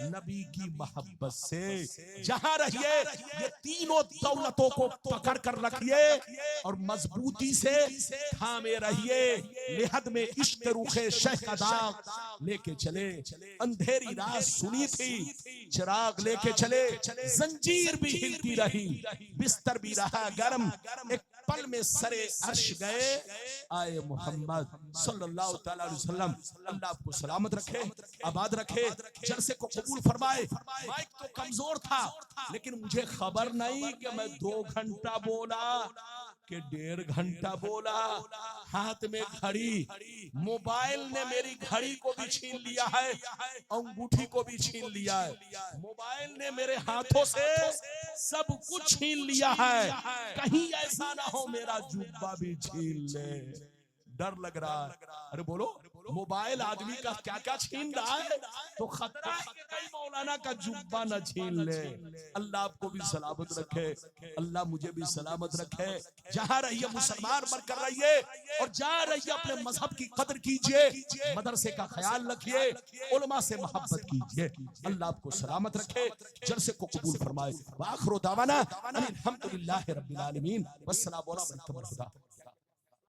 नबी की मोहब्बत से। जहां रहिए, ये तीनों दौलतों को पकड़ कर रखिए और मजबूती से थामे रहिए। लिहद में इश्क रुखे शेख का दाग लेके चले, अंधेरी रात सुनी थी, चिराग लेके चले, जंजीर भी हिलती रही, बिस्तर भी रहा गर्म, एक पल में सरे अर्श गए आए मोहम्मद सल्लल्लाहु तआला अलैहि वसल्लम। अल्लाह आपको सलामत रखे, आबाद रखे, जलसे को कबूल फरमाए। माइक तो कमजोर था, लेकिन मुझे खबर नहीं कि मैं 2 घंटा बोला कि 1.5 घंटा बोला। हाथ में घड़ी, मोबाइल ने मेरी घड़ी को भी छीन लिया है, अंगूठी को भी छीन लिया है। मोबाइल ने मेरे हाथों से सब कुछ छीन लिया है, कहीं ऐसा ना हो मेरा जुब्बा भी छीन ले। डर लग रहा है। अरे बोलो, मोबाइल आदमी का क्या क्या छीन रहा है, तो खतरा है कि कहीं मौलाना का जुब्बा न छीन ले। अल्लाह आपको भी सलामत रखे, अल्लाह मुझे भी सलामत रखे। जहां रहिए मुसलमान बनकर रहिए, और जहां रहिए अपने मजहब की कदर कीजिए, मदरसे का ख्याल रखिए, उलमा से मोहब्बत कीजिए। अल्लाह आपको सलामत रखे, जलसे को कबूल फरमाए। व आखिरु दावाना अनिल हम्दुलिल्लाहि रब्बिल आलमीन। वस्सलामु अलैकुम।